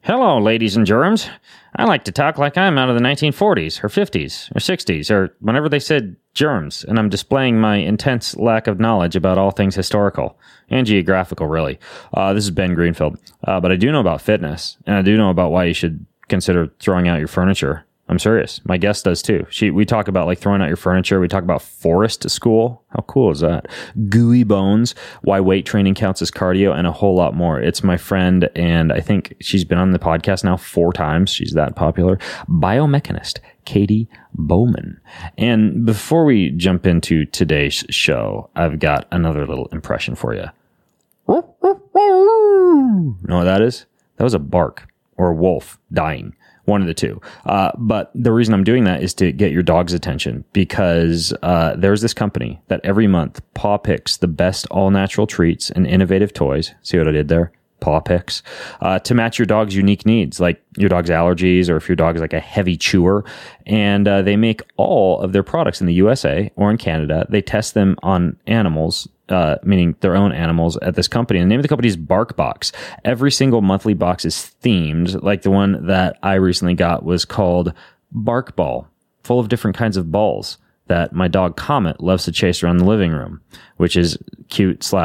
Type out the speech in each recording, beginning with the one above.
Hello, ladies and germs. I like to talk like I'm out of the 1940s or 50s or 60s or whenever they said germs, and I'm displaying my intense lack of knowledge about all things historical and geographical, really. This is Ben Greenfield, but I do know about fitness, and I do know about why you should consider throwing out your furniture. I'm serious. My guest does too. We talk about like throwing out your furniture. We talk about forest school. How cool is that? Gooey bones, why weight training counts as cardio, and a whole lot more. It's my friend, and I think she's been on the podcast now 4 times. She's that popular. Biomechanist, Katy Bowman. And before we jump into today's show, I've got another little impression for you. You know what that is? That was a bark or a wolf dying. One of the two. But the reason I'm doing that is to get your dog's attention because there's this company that every month paw picks the best all-natural treats and innovative toys. See what I did there? Paw picks. To match your dog's unique needs, like your dog's allergies or if your dog is like a heavy chewer. And they make all of their products in the USA or in Canada. They test them on animals, meaning their own animals at this company. And the name of the company is BarkBox. Every single monthly box is themed. Like the one that I recently got was called Bark Ball, full of different kinds of balls that my dog Comet loves to chase around the living room, which is cute /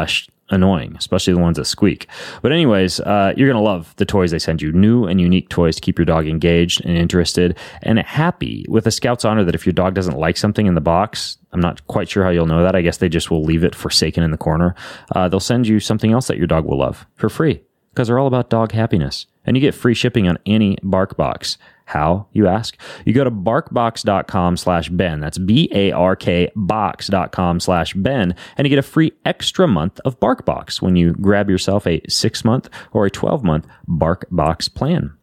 annoying, especially the ones that squeak. But anyways, you're going to love the toys they send you. New and unique toys to keep your dog engaged and interested and happy, with a Scout's honor that if your dog doesn't like something in the box, I'm not quite sure how you'll know that. I guess they just will leave it forsaken in the corner. They'll send you something else that your dog will love for free because they're all about dog happiness. And you get free shipping on any BarkBox. How, you ask? You go to barkbox.com/Ben. That's BARK box.com/Ben. And you get a free extra month of BarkBox when you grab yourself a 6-month or a 12-month BarkBox plan.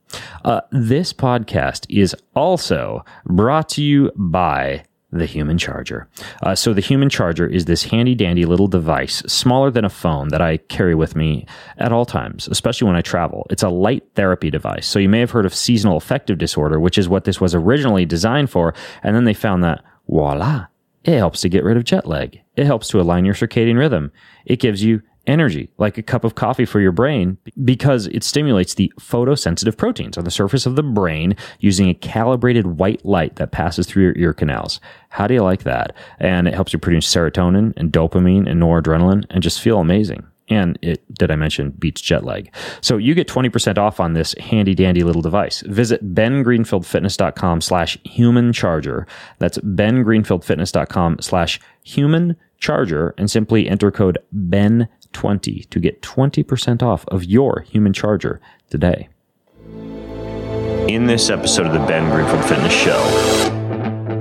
This podcast is also brought to you by the Human Charger. So the Human Charger is this handy dandy little device, smaller than a phone, that I carry with me at all times, especially when I travel. It's a light therapy device. So you may have heard of seasonal affective disorder, which is what this was originally designed for. And then they found that, voila, it helps to get rid of jet lag. It helps to align your circadian rhythm. It gives you energy, like a cup of coffee for your brain, because it stimulates the photosensitive proteins on the surface of the brain using a calibrated white light that passes through your ear canals. How do you like that? And it helps you produce serotonin and dopamine and noradrenaline and just feel amazing. And it, did I mention, beats jet lag. So you get 20% off on this handy dandy little device. Visit bengreenfieldfitness.com/humancharger. That's bengreenfieldfitness.com/humancharger and simply enter code BEN20 to get 20% off of your Human Charger today. In this episode of the Ben Greenfield Fitness Show,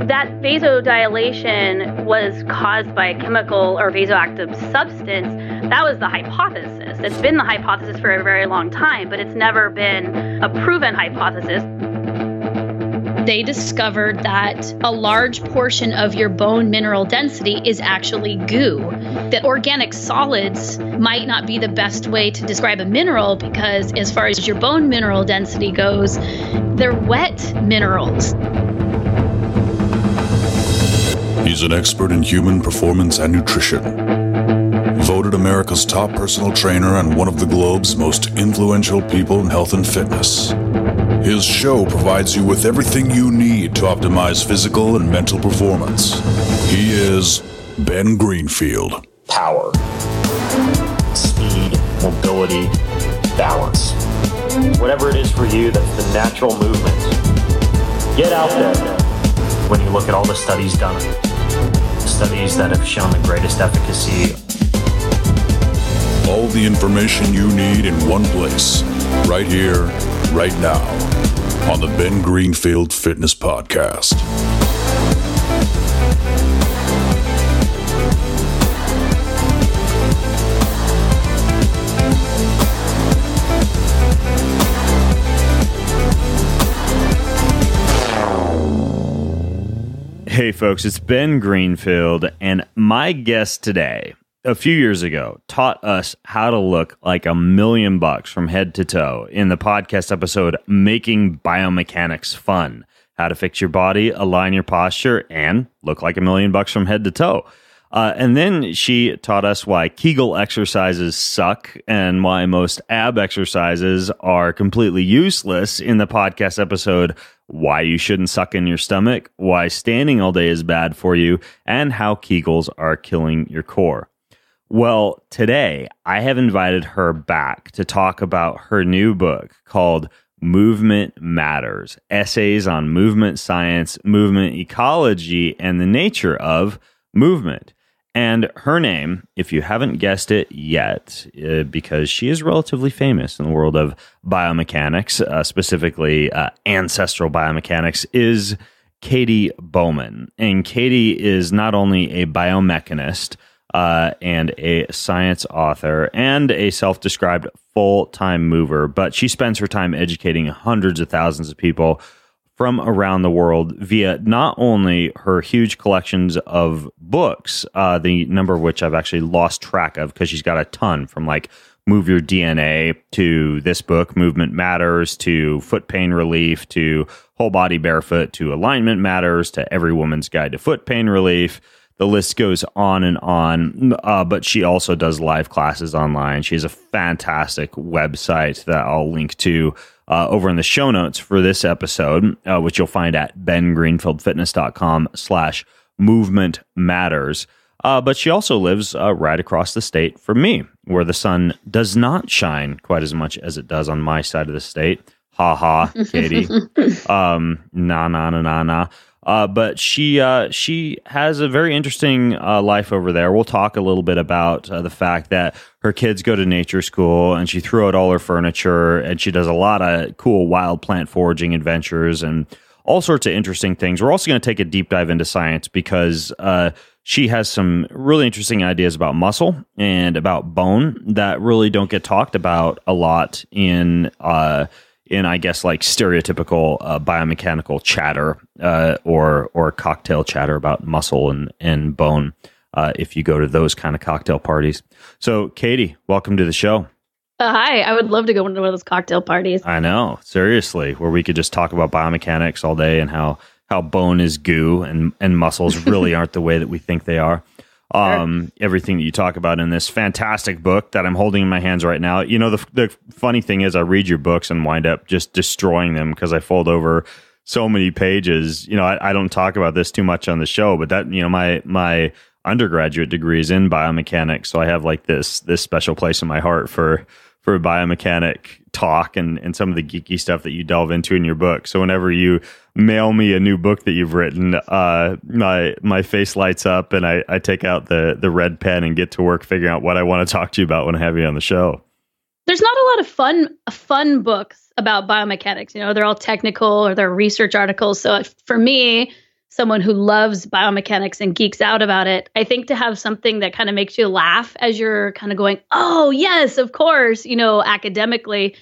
that vasodilation was caused by a chemical or vasoactive substance. That was the hypothesis. It's been the hypothesis for a very long time, but it's never been a proven hypothesis. They discovered that a large portion of your bone mineral density is actually goo. That organic solids might not be the best way to describe a mineral because as far as your bone mineral density goes, they're wet minerals. He's an expert in human performance and nutrition. Voted America's top personal trainer and one of the globe's most influential people in health and fitness. His show provides you with everything you need to optimize physical and mental performance. He is Ben Greenfield. Power, speed, mobility, balance. Whatever it is for you, that's the natural movement. Get out there. When you look at all the studies done, studies that have shown the greatest efficacy. All the information you need in one place, right here, right now, on the Ben Greenfield Fitness Podcast. Hey folks, it's Ben Greenfield, and my guest today, a few years ago, taught us how to look like $1 million from head to toe in the podcast episode, Making Biomechanics Fun. How to fix your body, align your posture, and look like $1 million from head to toe. And then she taught us why Kegel exercises suck and why most ab exercises are completely useless in the podcast episode, Why You Shouldn't Suck in Your Stomach, Why Standing All Day is Bad for You, and How Kegels Are Killing Your Core. Well, today I have invited her back to talk about her new book called Movement Matters, Essays on Movement Science, Movement Ecology, and the Nature of Movement. And her name, if you haven't guessed it yet, because she is relatively famous in the world of biomechanics, specifically ancestral biomechanics, is Katy Bowman. And Katy is not only a biomechanist and a science author and a self-described full-time mover, but she spends her time educating hundreds of thousands of people from around the world via not only her huge collections of books, the number of which I've actually lost track of because she's got a ton, from like Move Your DNA to this book, Movement Matters, to Foot Pain Relief, to Whole Body Barefoot, to Alignment Matters, to Every Woman's Guide to Foot Pain Relief. The list goes on and on, but she also does live classes online. She has a fantastic website that I'll link to over in the show notes for this episode, which you'll find at bengreenfieldfitness.com/movement matters. But she also lives right across the state from me, where the sun does not shine quite as much as it does on my side of the state. Ha ha, Katy. Nah. But she has a very interesting life over there. We'll talk a little bit about the fact that her kids go to nature school and she threw out all her furniture, and she does a lot of cool wild plant foraging adventures and all sorts of interesting things. We're also going to take a deep dive into science because she has some really interesting ideas about muscle and about bone that really don't get talked about a lot in I guess like stereotypical biomechanical chatter or cocktail chatter about muscle and bone if you go to those kind of cocktail parties. So, Katy, welcome to the show. Hi, I would love to go to one of those cocktail parties. I know, seriously, where we could just talk about biomechanics all day and how bone is goo and muscles really aren't the way that we think they are. Everything that you talk about in this fantastic book that I'm holding in my hands right now. You know, the funny thing is I read your books and wind up just destroying them because I fold over so many pages. You know, I don't talk about this too much on the show, but that, you know, my undergraduate degree is in biomechanics. So I have like this special place in my heart for biomechanic talk and some of the geeky stuff that you delve into in your book. So whenever you mail me a new book that you've written, my face lights up and I take out the red pen and get to work figuring out what I want to talk to you about when I have you on the show. There's not a lot of fun books about biomechanics. You know, they're all technical or they're research articles. So for me, someone who loves biomechanics and geeks out about it, I think to have something that kind of makes you laugh as you're kind of going, oh, yes, of course, you know, academically,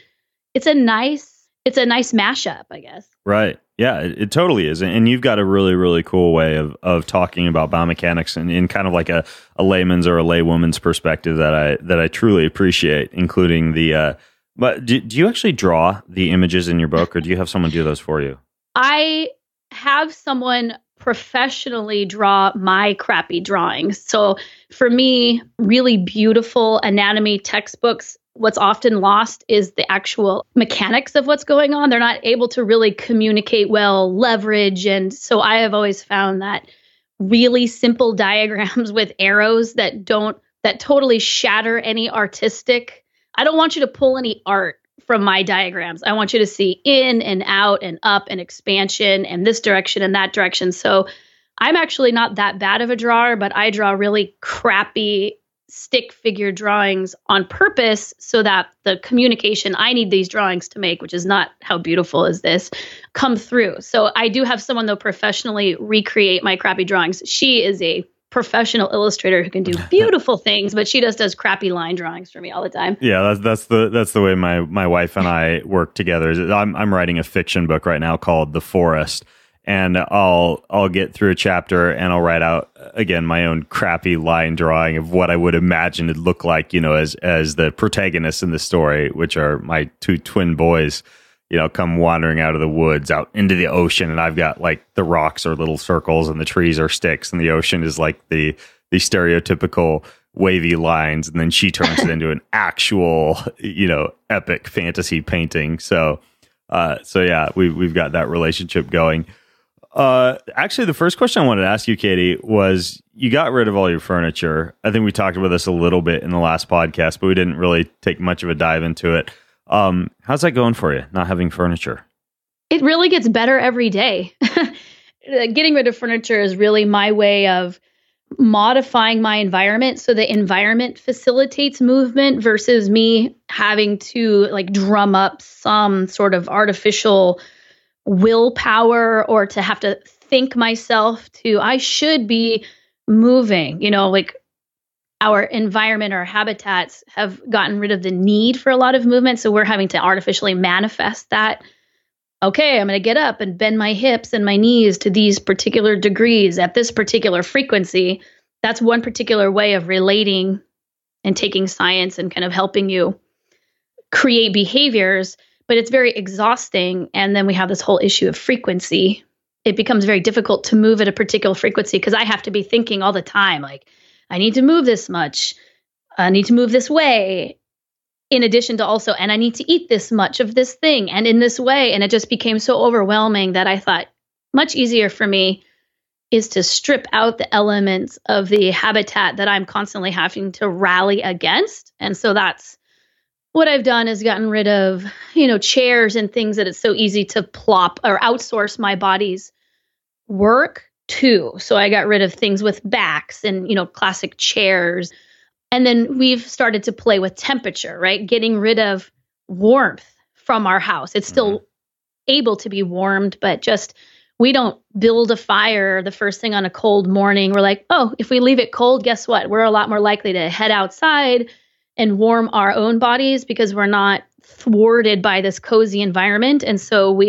it's a nice mashup, I guess. Right. Yeah, it totally is. And you've got a really, really cool way of talking about biomechanics in kind of like a layman's or a laywoman's perspective that I truly appreciate, including the but do you actually draw the images in your book, or do you have someone do those for you? I have someone professionally draw my crappy drawings. So for me, really beautiful anatomy textbooks, what's often lost is the actual mechanics of what's going on. They're not able to really communicate well, leverage. And so I have always found that really simple diagrams with arrows that totally shatter any artistic. I don't want you to pull any art from my diagrams. I want you to see in and out and up and expansion and this direction and that direction. So I'm actually not that bad of a drawer, but I draw really crappy stick figure drawings on purpose so that the communication I need these drawings to make, which is not how beautiful is this, come through. So I do have someone, though, professionally recreate my crappy drawings. She is a professional illustrator who can do beautiful things, but she just does crappy line drawings for me all the time. Yeah, that's the way my wife and I work together. I'm writing a fiction book right now called The Forest, and I'll get through a chapter and I'll write out again my own crappy line drawing of what I would imagine it'd look like, you know, as the protagonists in the story, which are my two twin boys. come wandering out of the woods out into the ocean, and I've got like the rocks are little circles and the trees are sticks and the ocean is like the stereotypical wavy lines, and then she turns it into an actual, epic fantasy painting. So yeah, we've got that relationship going. Actually, the first question I wanted to ask you, Katy, was you got rid of all your furniture. I think we talked about this a little bit in the last podcast, but we didn't really take much of a dive into it. How's that going for you, not having furniture? It really gets better every day. Getting rid of furniture is really my way of modifying my environment so the environment facilitates movement versus me having to like drum up some sort of artificial willpower or to have to think myself to, I should be moving, like our environment, our habitats have gotten rid of the need for a lot of movement. So we're having to artificially manifest that. Okay, I'm going to get up and bend my hips and my knees to these particular degrees at this particular frequency. That's one particular way of relating and taking science and kind of helping you create behaviors, but it's very exhausting. And then we have this whole issue of frequency. It becomes very difficult to move at a particular frequency because I have to be thinking all the time, like, I need to move this much. I need to move this way. In addition to also, and I need to eat this much of this thing and in this way. And it just became so overwhelming that I thought much easier for me is to strip out the elements of the habitat that I'm constantly having to rally against. And so that's what I've done, is gotten rid of, chairs and things that it's so easy to plop or outsource my body's work to. So I got rid of things with backs and, classic chairs. And then we've started to play with temperature, right? Getting rid of warmth from our house. It's still able to be warmed, but just we don't build a fire the first thing on a cold morning. We're like, oh, if we leave it cold, guess what? We're a lot more likely to head outside and warm our own bodies because we're not thwarted by this cozy environment. And so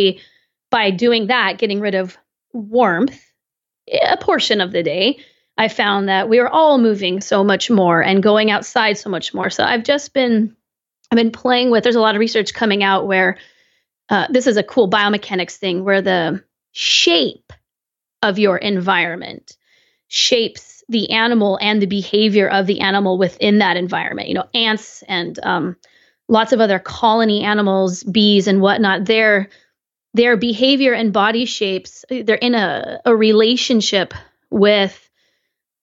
by doing that, getting rid of warmth, a portion of the day, I found that we are all moving so much more and going outside so much more. So I've been playing with, there's a lot of research coming out where this is a cool biomechanics thing where the shape of your environment shapes the animal and the behavior of the animal within that environment. Ants and lots of other colony animals, bees and whatnot, their behavior and body shapes, they're in a relationship with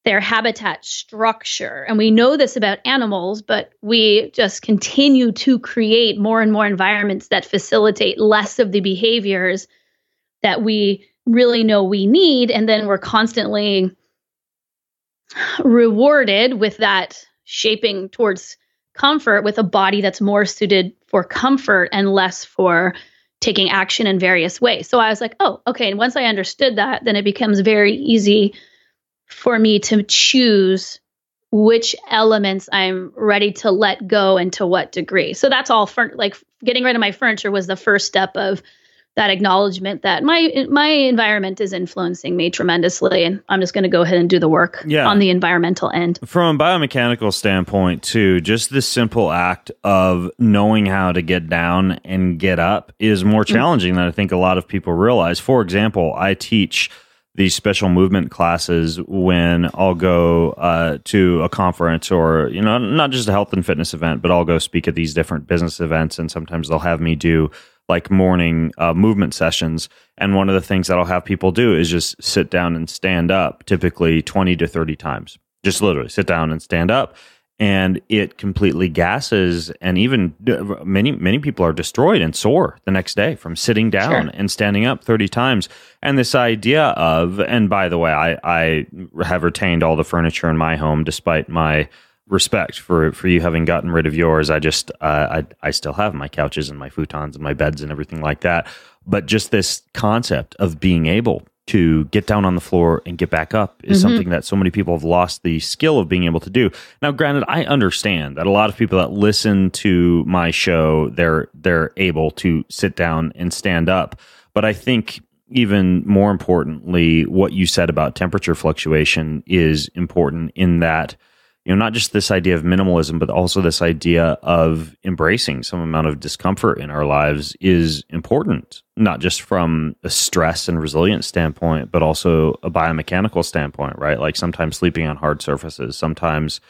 their habitat structure. And we know this about animals, but we just continue to create more and more environments that facilitate less of the behaviors that we really know we need. And then we're constantly rewarded with that shaping towards comfort with a body that's more suited for comfort and less for taking action in various ways. So I was like, oh, okay. And once I understood that, then it becomes very easy for me to choose which elements I'm ready to let go and to what degree. So that's all like getting rid of my furniture was the first step of that acknowledgement that my environment is influencing me tremendously. And I'm just going to go ahead and do the work on the environmental end. From a biomechanical standpoint too, just the simple act of knowing how to get down and get up is more challenging than I think a lot of people realize. For example, I teach these special movement classes when I'll go to a conference or, not just a health and fitness event, but I'll go speak at these different business events. And sometimes they'll have me do like morning movement sessions. And one of the things that I'll have people do is just sit down and stand up, typically 20 to 30 times. Just literally sit down and stand up. And it completely gasses, and even many people are destroyed and sore the next day from sitting down and standing up 30 times. And this idea of, and by the way, I have retained all the furniture in my home, despite my respect for you having gotten rid of yours. I still have my couches and my futons and my beds and everything like that. But just this concept of being able to get down on the floor and get back up is something that so many people have lost the skill of being able to do. Now, granted, I understand that a lot of people that listen to my show, they're able to sit down and stand up. But I think even more importantly, what you said about temperature fluctuation is important in that not just this idea of minimalism, but also this idea of embracing some amount of discomfort in our lives is important, not just from a stress and resilience standpoint, but also a biomechanical standpoint, right? Like sometimes sleeping on hard surfaces, sometimes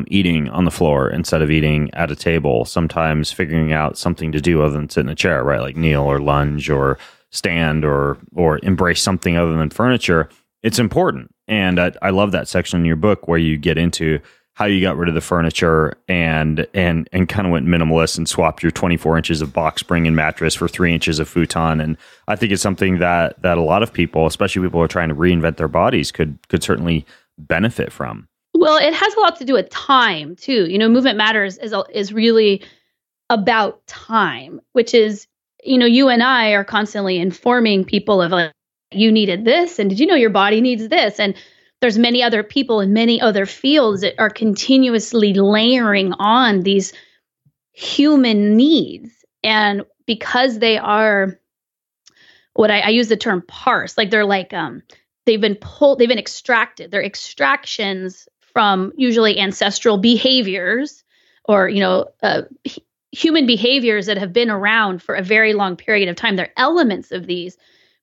eating on the floor instead of eating at a table, sometimes figuring out something to do other than sit in a chair, right? Like kneel or lunge or stand or embrace something other than furniture. It's important. And I love that section in your book where you get into how you got rid of the furniture and kind of went minimalist and swapped your 24 inches of box spring and mattress for 3 inches of futon. And I think it's something that a lot of people, especially people who are trying to reinvent their bodies, could certainly benefit from. Well, it has a lot to do with time too. Movement Matters is really about time, which is, you and I are constantly informing people of like, you needed this, and did you know your body needs this? And there's many other people in many other fields that are continuously layering on these human needs. And because they are what I use the term parse, like they're like, they've been extracted. They're extractions from usually ancestral behaviors or, human behaviors that have been around for a very long period of time. They're elements of these.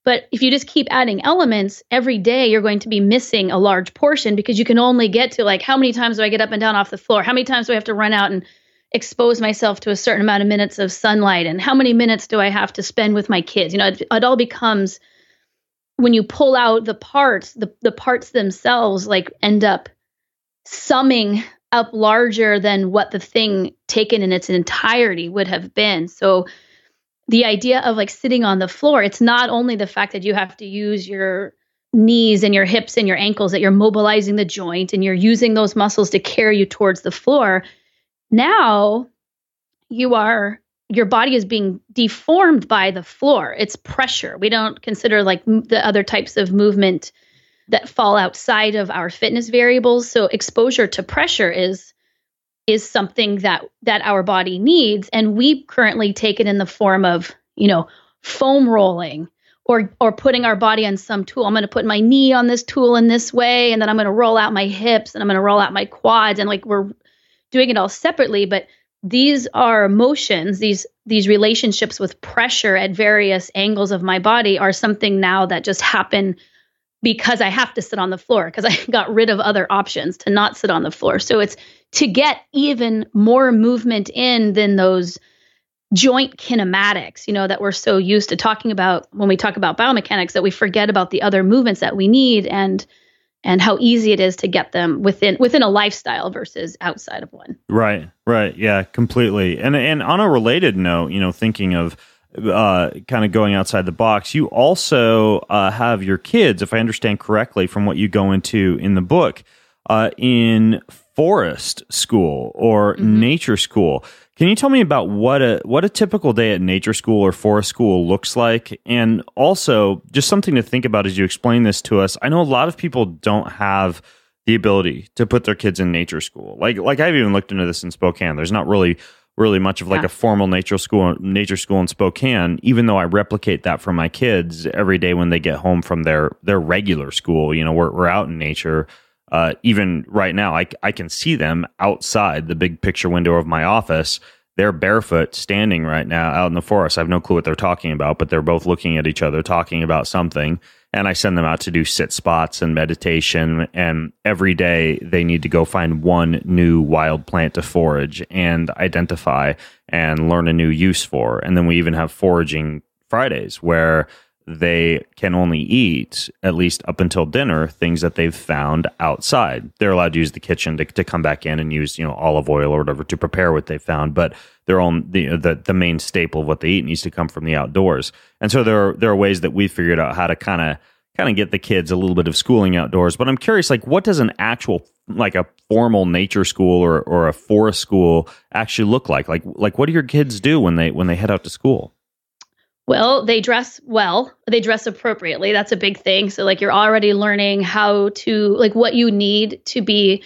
But if you just keep adding elements every day, you're going to be missing a large portion because you can only get to like, how many times do I get up and down off the floor? How many times do I have to run out and expose myself to a certain amount of minutes of sunlight? And how many minutes do I have to spend with my kids? It all becomes, when you pull out the parts, the parts themselves like end up summing up larger than what the thing taken in its entirety would have been. So the idea of like sitting on the floor, it's not only the fact that you have to use your knees and your hips and your ankles, that you're mobilizing the joint and you're using those muscles to carry you towards the floor. Now your body is being deformed by the floor. It's pressure. We don't consider like the other types of movement that fall outside of our fitness variables. So exposure to pressure is something that our body needs. And we currently take it in the form of, foam rolling or putting our body on some tool. I'm going to put my knee on this tool in this way, and then I'm going to roll out my hips and I'm going to roll out my quads. And like we're doing it all separately, but these are motions, these relationships with pressure at various angles of my body are something now that just happen because I have to sit on the floor, because I got rid of other options to not sit on the floor. So it's to get even more movement in than those joint kinematics, that we're so used to talking about when we talk about biomechanics, that we forget about the other movements that we need and how easy it is to get them within a lifestyle versus outside of one. Right. Yeah, completely. And on a related note, thinking of kind of going outside the box, you also have your kids, if I understand correctly from what you go into in the book, in forest school or nature school. Can you tell me about what a typical day at nature school or forest school looks like? And also just something to think about as you explain this to us. I know a lot of people don't have the ability to put their kids in nature school. Like I've even looked into this in Spokane. There's not really much of like a formal nature school in Spokane, even though I replicate that for my kids every day when they get home from their regular school. We're out in nature. Even right now, I can see them outside the big picture window of my office. They're barefoot standing right now out in the forest. I have no clue what they're talking about, but they're both looking at each other, talking about something. And I send them out to do sit spots and meditation. And every day they need to go find one new wild plant to forage and identify and learn a new use for. And then we even have foraging Fridays where they can only eat, at least up until dinner, things that they've found outside. They're allowed to use the kitchen to come back in and use olive oil or whatever to prepare what they found, but the main staple of what they eat needs to come from the outdoors. And so there are ways that we figured out how to kind of get the kids a little bit of schooling outdoors. But I'm curious, like, what does an actual, like a formal nature school or a forest school actually look like? Like what do your kids do when they head out to school? Well, they dress well. They dress appropriately. That's a big thing. So like you're already learning how to, like, what you need to be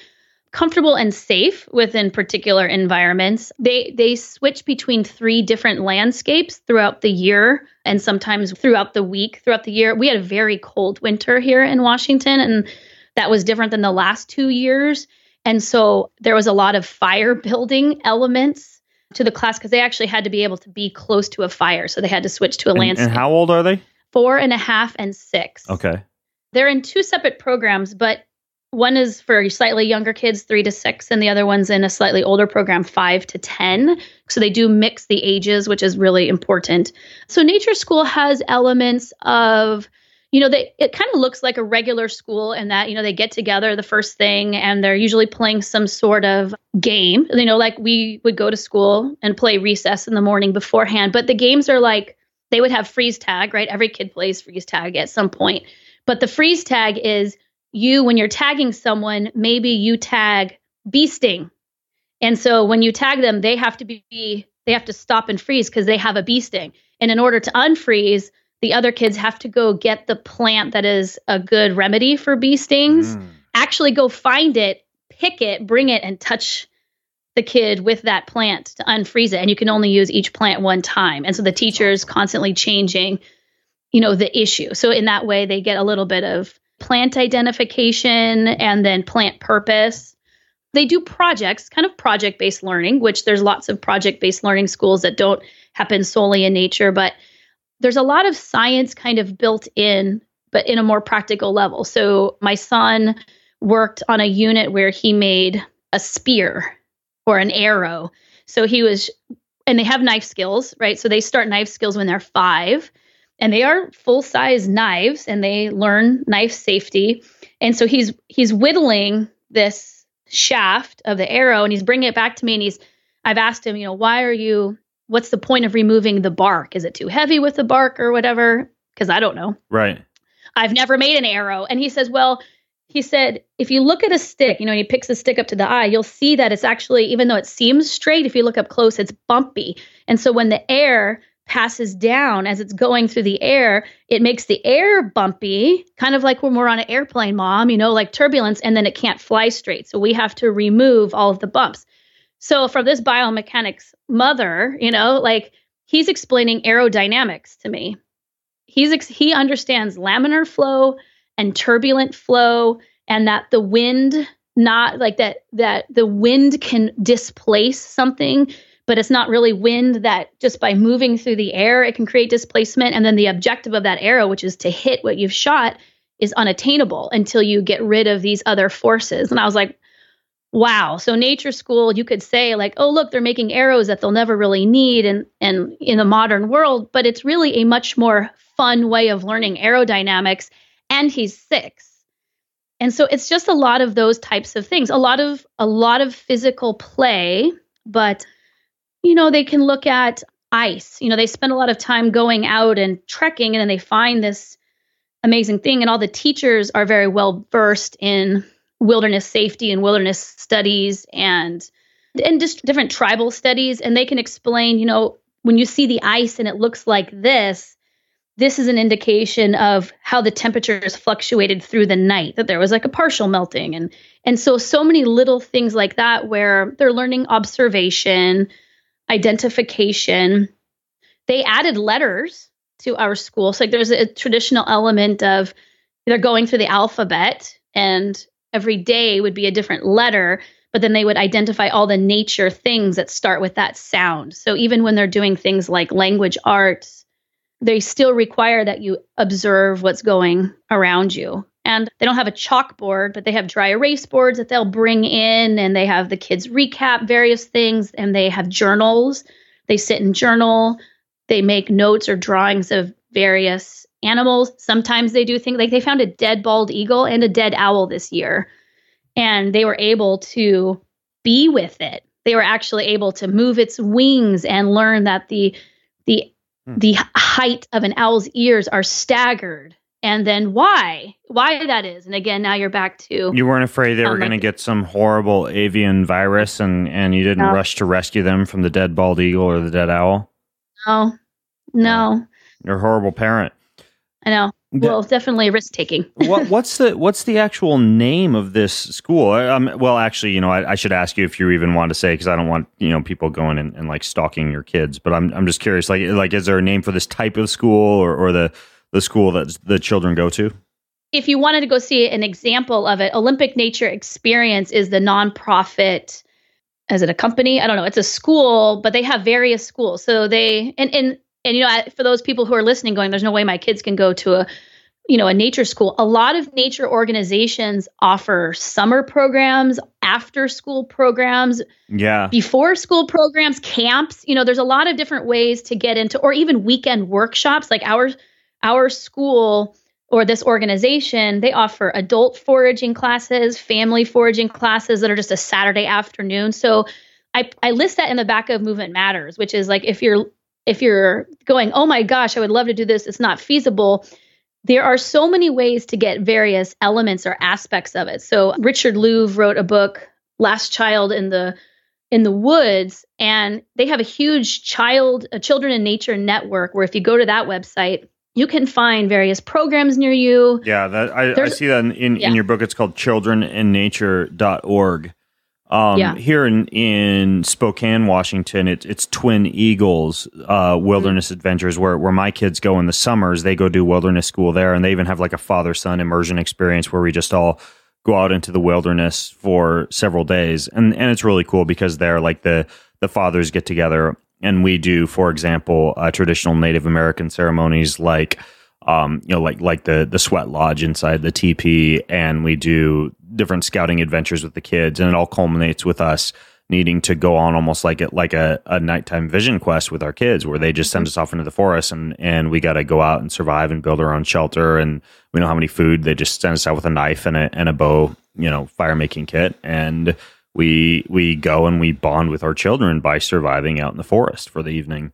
comfortable and safe within particular environments. They switch between 3 different landscapes throughout the year and sometimes throughout the week, throughout the year. We had a very cold winter here in Washington, and that was different than the last 2 years. And so there was a lot of fire building elements to the class because they actually had to be able to be close to a fire. So they had to switch to a landscape. And how old are they? 4.5 and 6. Okay. They're in 2 separate programs, but one is for slightly younger kids, 3 to 6, and the other one's in a slightly older program, 5 to 10. So they do mix the ages, which is really important. So nature school has elements of, it kind of looks like a regular school in that, they get together the first thing and they're usually playing some sort of game, like we would go to school and play recess in the morning beforehand. But the games are like, they would have freeze tag, right? Every kid plays freeze tag at some point. But the freeze tag is when you're tagging someone, maybe you tag bee sting. And so when you tag them, they have to stop and freeze because they have a bee sting. And in order to unfreeze, the other kids have to go get the plant that is a good remedy for bee stings, actually go find it, pick it, bring it, and touch the kid with that plant to unfreeze it. And you can only use each plant one time. And so the teacher is constantly changing, the issue. So in that way, they get a little bit of plant identification and then plant purpose. They do projects, kind of project-based learning, which there's lots of project-based learning schools that don't happen solely in nature, but there's a lot of science kind of built in, but in a more practical level. So my son worked on a unit where he made a spear or an arrow. So and they have knife skills, right? So they start knife skills when they're 5. And they are full-size knives, and they learn knife safety. And so he's whittling this shaft of the arrow, and he's bringing it back to me. And I've asked him, what's the point of removing the bark? Is it too heavy with the bark or whatever? Because I don't know. Right. I've never made an arrow. And he says, he said, if you look at a stick, he picks the stick up to the eye, you'll see that it's actually, even though it seems straight, if you look up close, it's bumpy. And so when the air passes down as it's going through the air, it makes the air bumpy, kind of like when we're on an airplane, Mom, like turbulence, and then it can't fly straight. So we have to remove all of the bumps. So for this biomechanics mother, he's explaining aerodynamics to me. He understands laminar flow and turbulent flow, and that the wind, not like that the wind can displace something, but it's not really wind that just by moving through the air, it can create displacement. And then the objective of that arrow, which is to hit what you've shot, is unattainable until you get rid of these other forces. And I was like, wow. So nature school, you could say like, oh, look, they're making arrows that they'll never really need and in the modern world, but it's really a much more fun way of learning aerodynamics. And he's 6. And so it's just a lot of those types of things, a lot of physical play, but they can look at ice. They spend a lot of time going out and trekking, and then they find this amazing thing. And all the teachers are very well versed in wilderness safety and wilderness studies and just different tribal studies. And they can explain, when you see the ice and it looks like this is an indication of how the temperatures fluctuated through the night, that there was like a partial melting. And so many little things like that where they're learning observation, identification. They added letters to our school. So there's a traditional element of they're going through the alphabet, and every day would be a different letter, but then they would identify all the nature things that start with that sound. So even when they're doing things like language arts, they still require that you observe what's going around you. And they don't have a chalkboard, but they have dry erase boards that they'll bring in, and they have the kids recap various things, and they have journals. They sit and journal. They make notes or drawings of various animals. Sometimes they do things like they found a dead bald eagle and a dead owl this year, and they were able to be with it. They were actually able to move its wings and learn that the height of an owl's ears are staggered. And then why that is. And again, now you're back to... You weren't afraid they were going to get some horrible avian virus and you didn't rush to rescue them from the dead bald eagle or the dead owl? No. You're a horrible parent. I know. Well, definitely risk-taking. What's the actual name of this school? Well, actually, I should ask you if you even want to say, because I don't want, people going and like stalking your kids. But I'm just curious, like, is there a name for this type of school or the school that the children go to? if you wanted to go see an example of it, Olympic Nature Experience is the nonprofit. Is it a company? I don't know. It's a school, but they have various schools. So they, and for those people who are listening going, there's no way my kids can go to a nature school. A lot of nature organizations offer summer programs, after school programs, before school programs, camps. There's a lot of different ways to get into, or even weekend workshops. Like our school or this organization, they offer adult foraging classes, family foraging classes that are just a Saturday afternoon. So I list that in the back of Movement Matters, which is like, if you're going, oh my gosh, I would love to do this, it's not feasible. There are so many ways to get various elements or aspects of it. So Richard Louv wrote a book, Last Child in the Woods, and they have a huge children in nature network where if you go to that website, you can find various programs near you. Yeah, I see that in your book. It's called childrenandnature.org. Here in Spokane, Washington, it's Twin Eagles Wilderness Adventures, where my kids go in the summers. They go do wilderness school there, and they even have like a father-son immersion experience where we just all go out into the wilderness for several days, and it's really cool because they're like the fathers get together. And we do, for example, traditional Native American ceremonies like the sweat lodge inside the teepee, and we do different scouting adventures with the kids, and it all culminates with us needing to go on almost like a nighttime vision quest with our kids, where they just send us off into the forest, and we got to go out and survive and build our own shelter, and we don't have any food. They just send us out with a knife and a bow, fire making kit, and we go and we bond with our children by surviving out in the forest for the evening.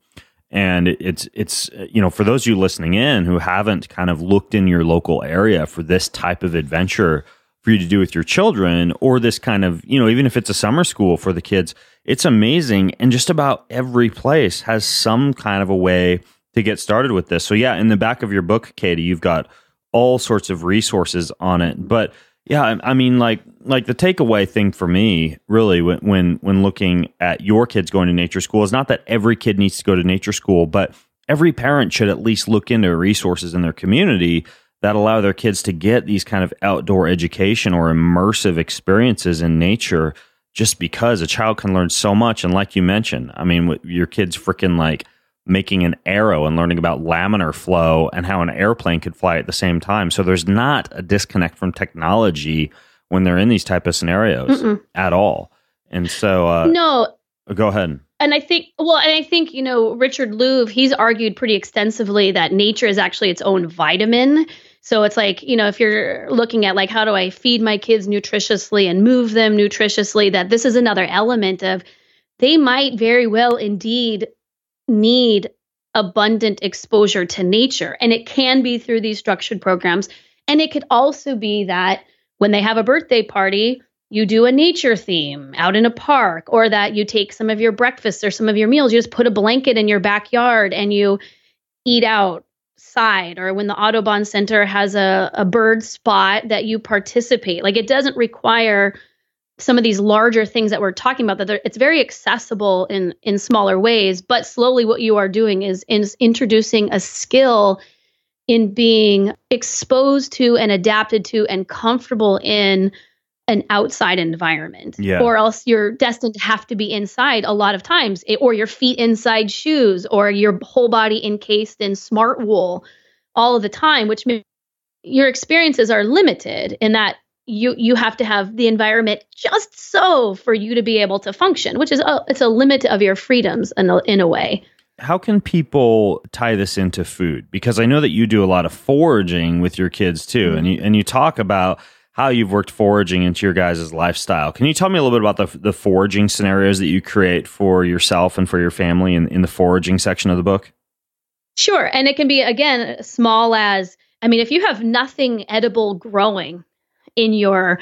And it's for those of you listening in who haven't kind of looked in your local area for this type of adventure for you to do with your children, or this kind of, even if it's a summer school for the kids, it's amazing. And just about every place has some kind of a way to get started with this. So yeah, in the back of your book, Katy, you've got all sorts of resources on it. But yeah, I mean, like the takeaway thing for me, really, when looking at your kids going to nature school, is not that every kid needs to go to nature school, but every parent should at least look into resources in their community that allow their kids to get these kind of outdoor education or immersive experiences in nature, just because a child can learn so much. And like you mentioned, I mean, your kids freaking like making an arrow and learning about laminar flow and how an airplane could fly at the same time. So there's not a disconnect from technology when they're in these type of scenarios at all. And so, no, go ahead. And I think, Richard Louv, he's argued pretty extensively that nature is actually its own vitamin. So it's like, if you're looking at like, how do I feed my kids nutritiously and move them nutritiously, that this is another element of, they might very well indeed need abundant exposure to nature. And it can be through these structured programs. And it could also be that when they have a birthday party, you do a nature theme out in a park, or that you take some of your breakfasts or some of your meals, you just put a blanket in your backyard and you eat outside, or when the Audubon Center has a bird spot, that you participate. Like, it doesn't require some of these larger things that we're talking about, that it's very accessible in smaller ways, but slowly what you are doing is introducing a skill in being exposed to and adapted to and comfortable in an outside environment, or else you're destined to have to be inside a lot of times, or your feet inside shoes, or your whole body encased in smart wool all of the time, which means your experiences are limited in that you have to have the environment just so for you to be able to function, which is it's a limit of your freedoms in a way. How can people tie this into food? Because I know that you do a lot of foraging with your kids too, and you talk about how you've worked foraging into your guys' lifestyle. Can you tell me a little bit about the foraging scenarios that you create for yourself and for your family in the foraging section of the book? Sure. And it can be, again, small as, if you have nothing edible growing in your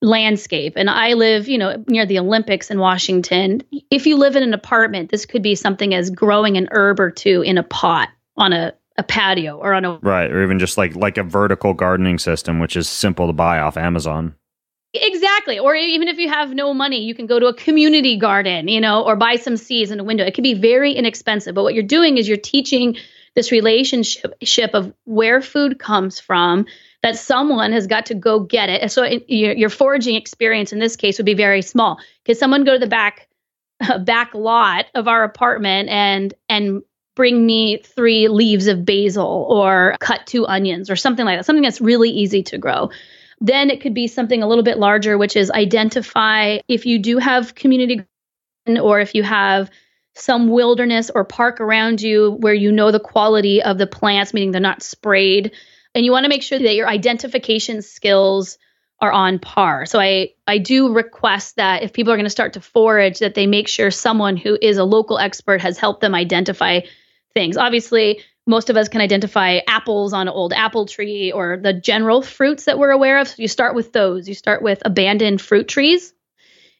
landscape, and I live, near the Olympics in Washington, if you live in an apartment, this could be something as growing an herb or two in a pot on a patio or on a... Right, or even just like a vertical gardening system, which is simple to buy off Amazon. Exactly. Or even if you have no money, you can go to a community garden, or buy some seeds in a window. It can be very inexpensive. But what you're doing is you're teaching this relationship of where food comes from, that someone has got to go get it. So your foraging experience in this case would be very small. Could someone go to the back lot of our apartment and bring me 3 leaves of basil or cut 2 onions or something like that, something that's really easy to grow. Then it could be something a little bit larger, which is identify if you do have community or if you have some wilderness or park around you where you know the quality of the plants, meaning they're not sprayed. And you want to make sure that your identification skills are on par. So I do request that if people are going to start to forage, that they make sure someone who is a local expert has helped them identify things. Obviously, most of us can identify apples on an old apple tree or the general fruits that we're aware of. So you start with those. You start with abandoned fruit trees.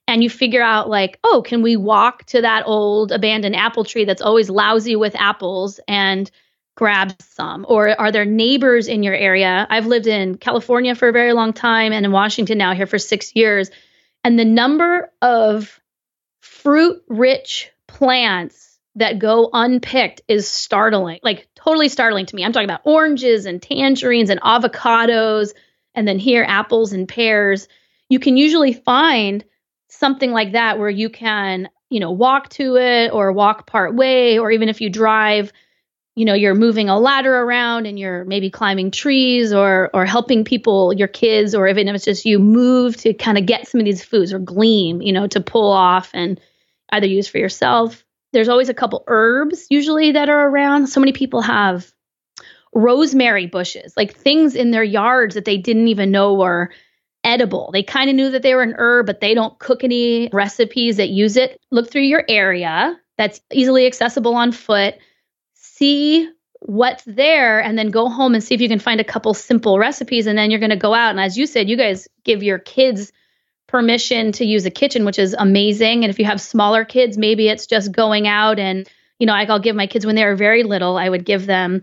And you figure out like, oh, can we walk to that old abandoned apple tree that's always lousy with apples and grab some? Or are there neighbors in your area? I've lived in California for a very long time and in Washington now here for 6 years. And the number of fruit-rich plants that go unpicked is startling, like totally startling to me. I'm talking about oranges and tangerines and avocados, and then here apples and pears. You can usually find something like that where you can, walk to it or walk part way, or even if you drive, you're moving a ladder around and you're maybe climbing trees or helping people, your kids, or even if it's just you move to kind of get some of these foods or glean, to pull off and either use for yourself. There's always a couple herbs usually that are around. So many people have rosemary bushes, like things in their yards that they didn't even know were edible. They kind of knew that they were an herb, but they don't cook any recipes that use it. Look through your area that's easily accessible on foot, see what's there, and then go home and see if you can find a couple simple recipes. And then you're going to go out. And as you said, you guys give your kids permission to use a kitchen, which is amazing. And if you have smaller kids, maybe it's just going out and, I'll give my kids when they were very little, I would give them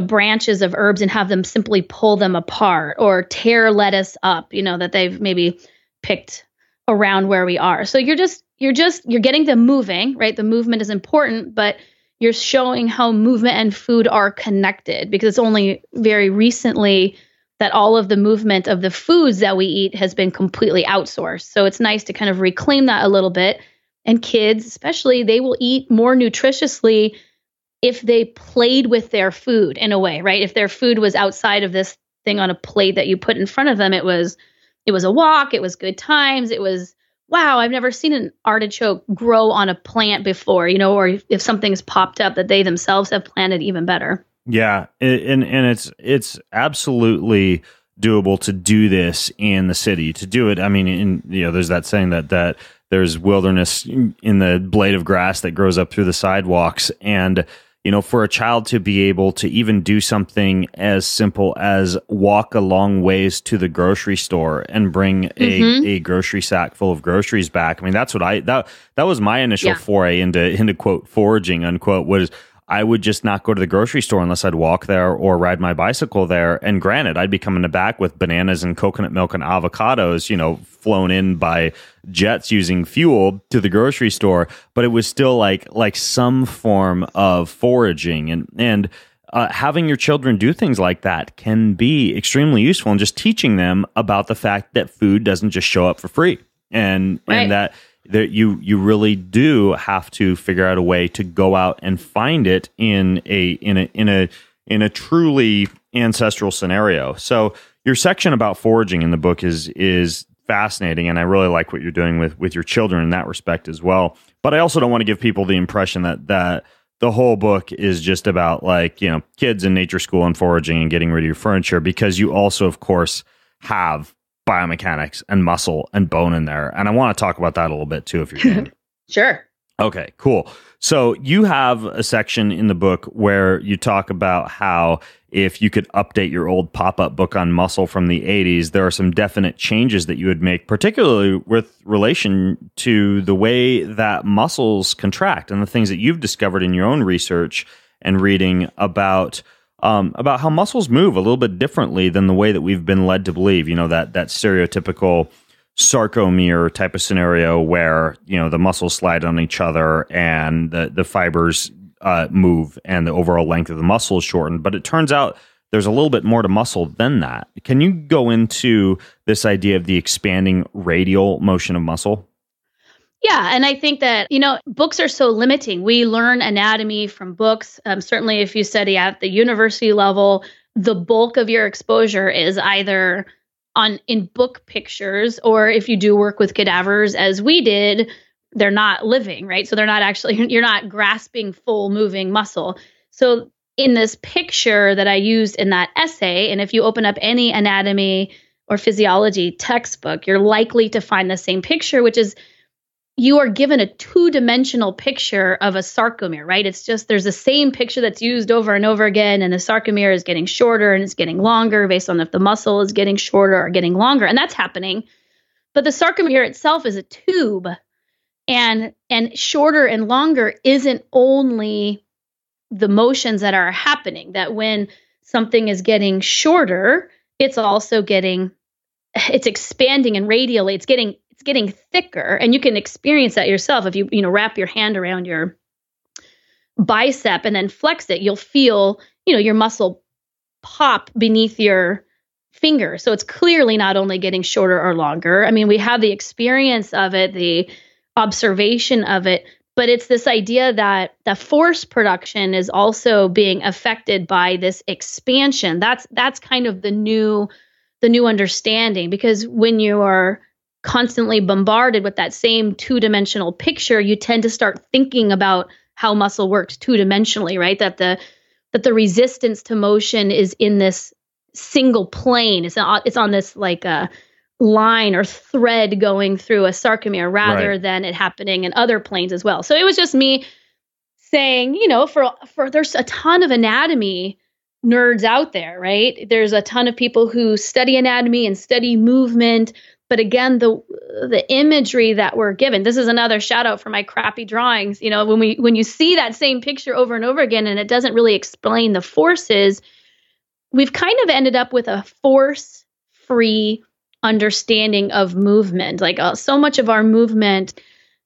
branches of herbs and have them simply pull them apart or tear lettuce up, that they've maybe picked around where we are. So you're getting them moving, right? The movement is important, but you're showing how movement and food are connected, because it's only very recently that all of the movement of the foods that we eat has been completely outsourced. So it's nice to kind of reclaim that a little bit. And kids, especially, they will eat more nutritiously if they played with their food in a way, right? If their food was outside of this thing on a plate that you put in front of them, it was a walk, it was good times, it was, wow, I've never seen an artichoke grow on a plant before, or if something's popped up that they themselves have planted, even better. Yeah, and it's absolutely doable to do this in the city. To do it, I mean, there's that saying that there's wilderness in the blade of grass that grows up through the sidewalks, and for a child to be able to even do something as simple as walk a long ways to the grocery store and bring a grocery sack full of groceries back. I mean, that's what that was my initial foray into quote foraging unquote, was I would just not go to the grocery store unless I'd walk there or ride my bicycle there. And granted, I'd be coming back with bananas and coconut milk and avocados, flown in by jets using fuel to the grocery store. But it was still like some form of foraging, and having your children do things like that can be extremely useful, and just teaching them about the fact that food doesn't just show up for free, and that you really do have to figure out a way to go out and find it in a truly ancestral scenario. So your section about foraging in the book is fascinating, and I really like what you're doing with your children in that respect as well. But I also don't want to give people the impression that the whole book is just about kids in nature school and foraging and getting rid of your furniture, because you also, of course, have biomechanics and muscle and bone in there. And I want to talk about that a little bit too, if you're game. Sure. Okay, cool. So you have a section in the book where you talk about how if you could update your old pop-up book on muscle from the 80s, there are some definite changes that you would make, particularly with relation to the way that muscles contract and the things that you've discovered in your own research and reading about how muscles move a little bit differently than the way that we've been led to believe. That stereotypical sarcomere type of scenario where, the muscles slide on each other and the fibers move and the overall length of the muscle is shortened. But it turns out there's a little bit more to muscle than that. Can you go into this idea of the expanding radial motion of muscle? Yeah, and I think that, books are so limiting. We learn anatomy from books. Certainly if you study at the university level, the bulk of your exposure is either in book pictures, or if you do work with cadavers, as we did, they're not living, right? So they're not actually, you're not grasping full moving muscle. So in this picture that I used in that essay, and if you open up any anatomy or physiology textbook, you're likely to find the same picture, which is you are given a two-dimensional picture of a sarcomere, right? It's just there's the same picture that's used over and over again, and the sarcomere is getting shorter and it's getting longer based on if the muscle is getting shorter or getting longer, and that's happening. But the sarcomere itself is a tube, and shorter and longer isn't only the motions that are happening. That when something is getting shorter, it's also it's expanding and radially. It's getting thicker, and you can experience that yourself. If you wrap your hand around your bicep and then flex it, you'll feel, your muscle pop beneath your finger. So it's clearly not only getting shorter or longer. I mean, we have the experience of it, the observation of it, but it's this idea that the force production is also being affected by this expansion. That's kind of the new understanding, because when you are constantly bombarded with that same two-dimensional picture, you tend to start thinking about how muscle works two-dimensionally, right? That the resistance to motion is in this single plane. It's on this like a line or thread going through a sarcomere rather than it happening in other planes as well. So it was just me saying, for there's a ton of anatomy nerds out there, right? There's a ton of people who study anatomy and study movement. But again, the imagery that we're given, this is another shout out for my crappy drawings. When you see that same picture over and over again, and it doesn't really explain the forces, we've kind of ended up with a force-free understanding of movement. Like so much of our movement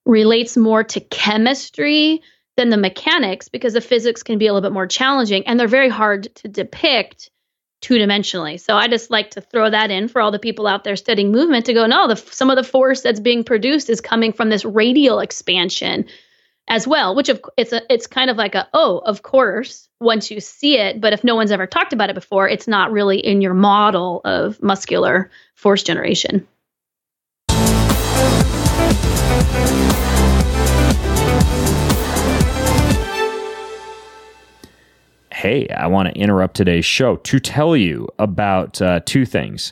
relates more to chemistry than the mechanics, because the physics can be a little bit more challenging, and they're very hard to depict two-dimensionally. So I just like to throw that in for all the people out there studying movement to go, no, some of the force that's being produced is coming from this radial expansion as well, which it's kind of like of course, once you see it, but if no one's ever talked about it before, it's not really in your model of muscular force generation. Hey, I want to interrupt today's show to tell you about two things.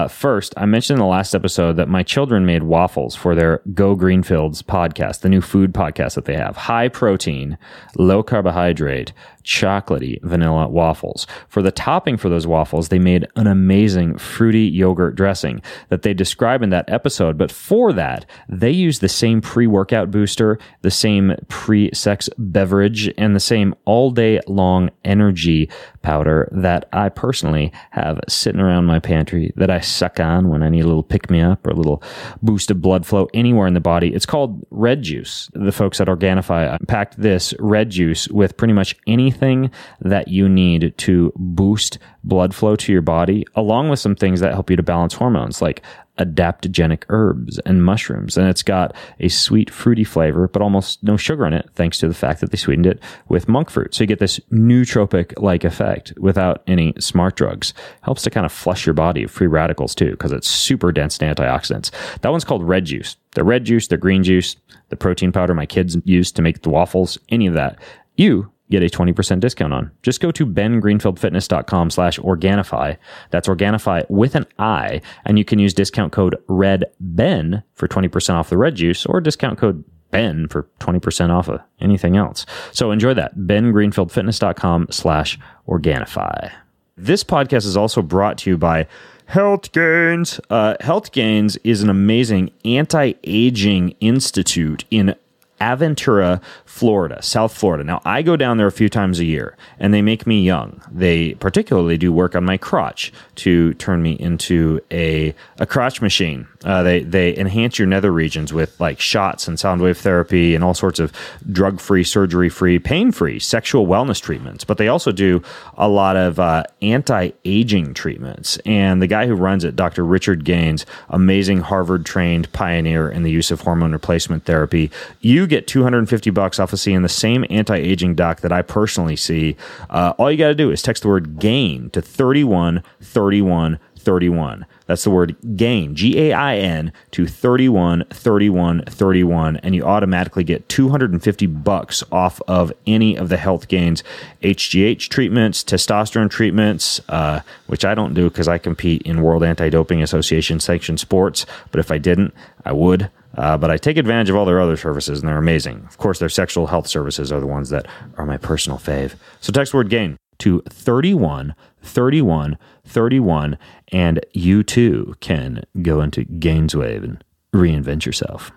First, I mentioned in the last episode that my children made waffles for their Go Greenfields podcast, the new food podcast that they have. High protein, low carbohydrate, chocolatey vanilla waffles. For the topping for those waffles, they made an amazing fruity yogurt dressing that they describe in that episode. But for that, they use the same pre-workout booster, the same pre-sex beverage, and the same all-day long energy powder that I personally have sitting around my pantry that I suck on when I need a little pick-me-up or a little boost of blood flow anywhere in the body. It's called Red Juice. The folks at Organifi packed this Red Juice with pretty much anything that you need to boost blood flow to your body, along with some things that help you to balance hormones like adaptogenic herbs and mushrooms. And it's got a sweet, fruity flavor, but almost no sugar in it, thanks to the fact that they sweetened it with monk fruit. So you get this nootropic-like effect without any smart drugs. Helps to kind of flush your body of free radicals too, because it's super dense in antioxidants. That one's called Red Juice. The red juice, the green juice, the protein powder my kids use to make the waffles, any of that. You get a 20% discount on. Just go to bengreenfieldfitness.com/Organifi. That's Organifi with an I, and you can use discount code REDBEN for 20% off the red juice, or discount code BEN for 20% off of anything else. So enjoy that. bengreenfieldfitness.com/Organifi. This podcast is also brought to you by Health Gains. Health Gains is an amazing anti-aging institute in Aventura, Florida, South Florida. Now, I go down there a few times a year, and they make me young. They particularly do work on my crotch to turn me into a crotch machine. They enhance your nether regions with like shots and sound wave therapy and all sorts of drug-free, surgery-free, pain-free sexual wellness treatments. But they also do a lot of anti-aging treatments. And the guy who runs it, Dr. Richard Gaines, amazing Harvard-trained pioneer in the use of hormone replacement therapy. You get $250 off of seeing the same anti-aging doc that I personally see. All you got to do is text the word GAIN to 313131. That's the word GAIN, GAIN, to 313131, and you automatically get $250 off of any of the Health Gains HGH treatments, testosterone treatments, which I don't do because I compete in World Anti-Doping Association sanctioned sports. But if I didn't, I would. But I take advantage of all their other services, and they're amazing. Of course, their sexual health services are the ones that are my personal fave. So text word GAIN to 313131, and you too can go into Gaines Wave and reinvent yourself.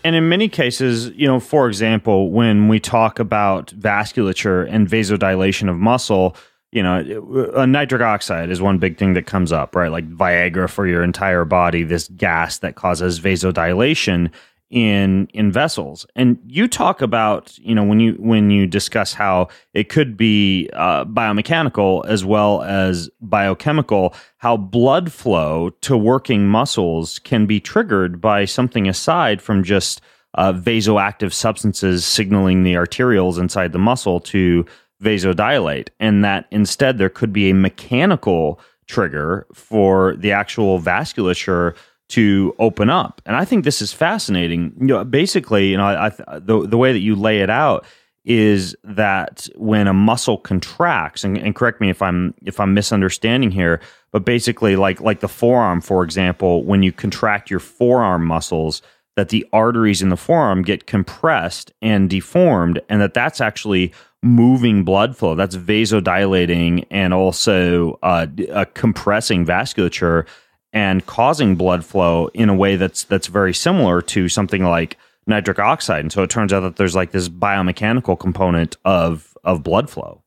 And in many cases, for example, when we talk about vasculature and vasodilation of muscle, nitric oxide is one big thing that comes up, right? Like Viagra for your entire body, this gas that causes vasodilation in vessels. And you talk about, when you discuss how it could be biomechanical as well as biochemical, how blood flow to working muscles can be triggered by something aside from just vasoactive substances signaling the arterioles inside the muscle to vasodilate, and that instead there could be a mechanical trigger for the actual vasculature to open up. And I think this is fascinating. Basically, the way that you lay it out is that when a muscle contracts, and correct me if I'm misunderstanding here, but basically like the forearm, for example, when you contract your forearm muscles, that the arteries in the forearm get compressed and deformed, and that's actually moving blood flow. That's vasodilating and also compressing vasculature and causing blood flow in a way that's very similar to something like nitric oxide. And so it turns out that there's like this biomechanical component of blood flow.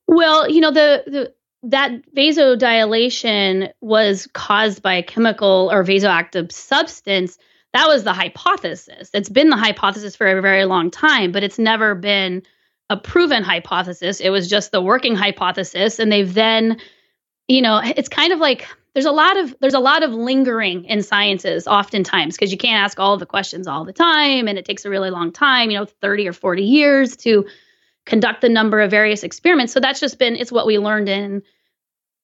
Well, that vasodilation was caused by a chemical or vasoactive substance. That was the hypothesis. It's been the hypothesis for a very long time, but it's never been a proven hypothesis. It was just the working hypothesis. And they've then, it's kind of like there's a lot of lingering in sciences oftentimes, because you can't ask all the questions all the time. And it takes a really long time, 30 or 40 years to conduct the number of various experiments. So that's just it's what we learned in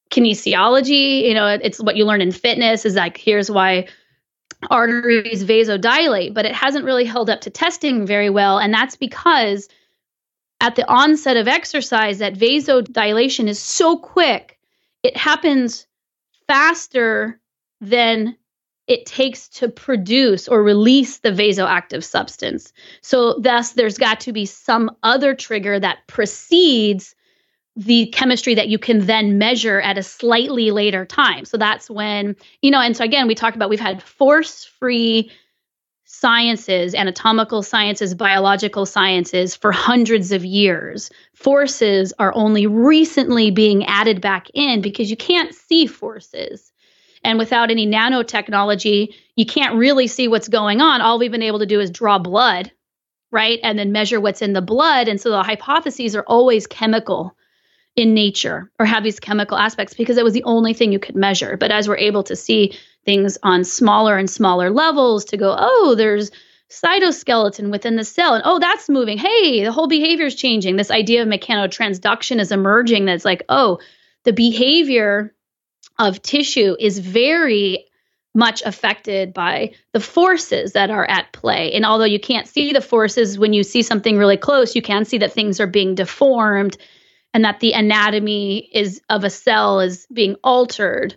kinesiology. It's what you learn in fitness is like, here's why arteries vasodilate, but it hasn't really held up to testing very well. And that's because at the onset of exercise, that vasodilation is so quick, it happens faster than it takes to produce or release the vasoactive substance. So thus, there's got to be some other trigger that precedes the chemistry that you can then measure at a slightly later time. So that's when, and so again, we talked about, we've had force-free sciences, anatomical sciences, biological sciences for hundreds of years. Forces are only recently being added back in because you can't see forces. And without any nanotechnology, you can't really see what's going on. All we've been able to do is draw blood, right? And then measure what's in the blood. And so the hypotheses are always chemical in nature or have these chemical aspects because it was the only thing you could measure. But as we're able to see things on smaller and smaller levels to go, oh, there's cytoskeleton within the cell. And oh, that's moving. Hey, the whole behavior is changing. This idea of mechanotransduction is emerging. That's like, oh, the behavior of tissue is very much affected by the forces that are at play. And although you can't see the forces when you see something really close, you can see that things are being deformed and that the anatomy of a cell is being altered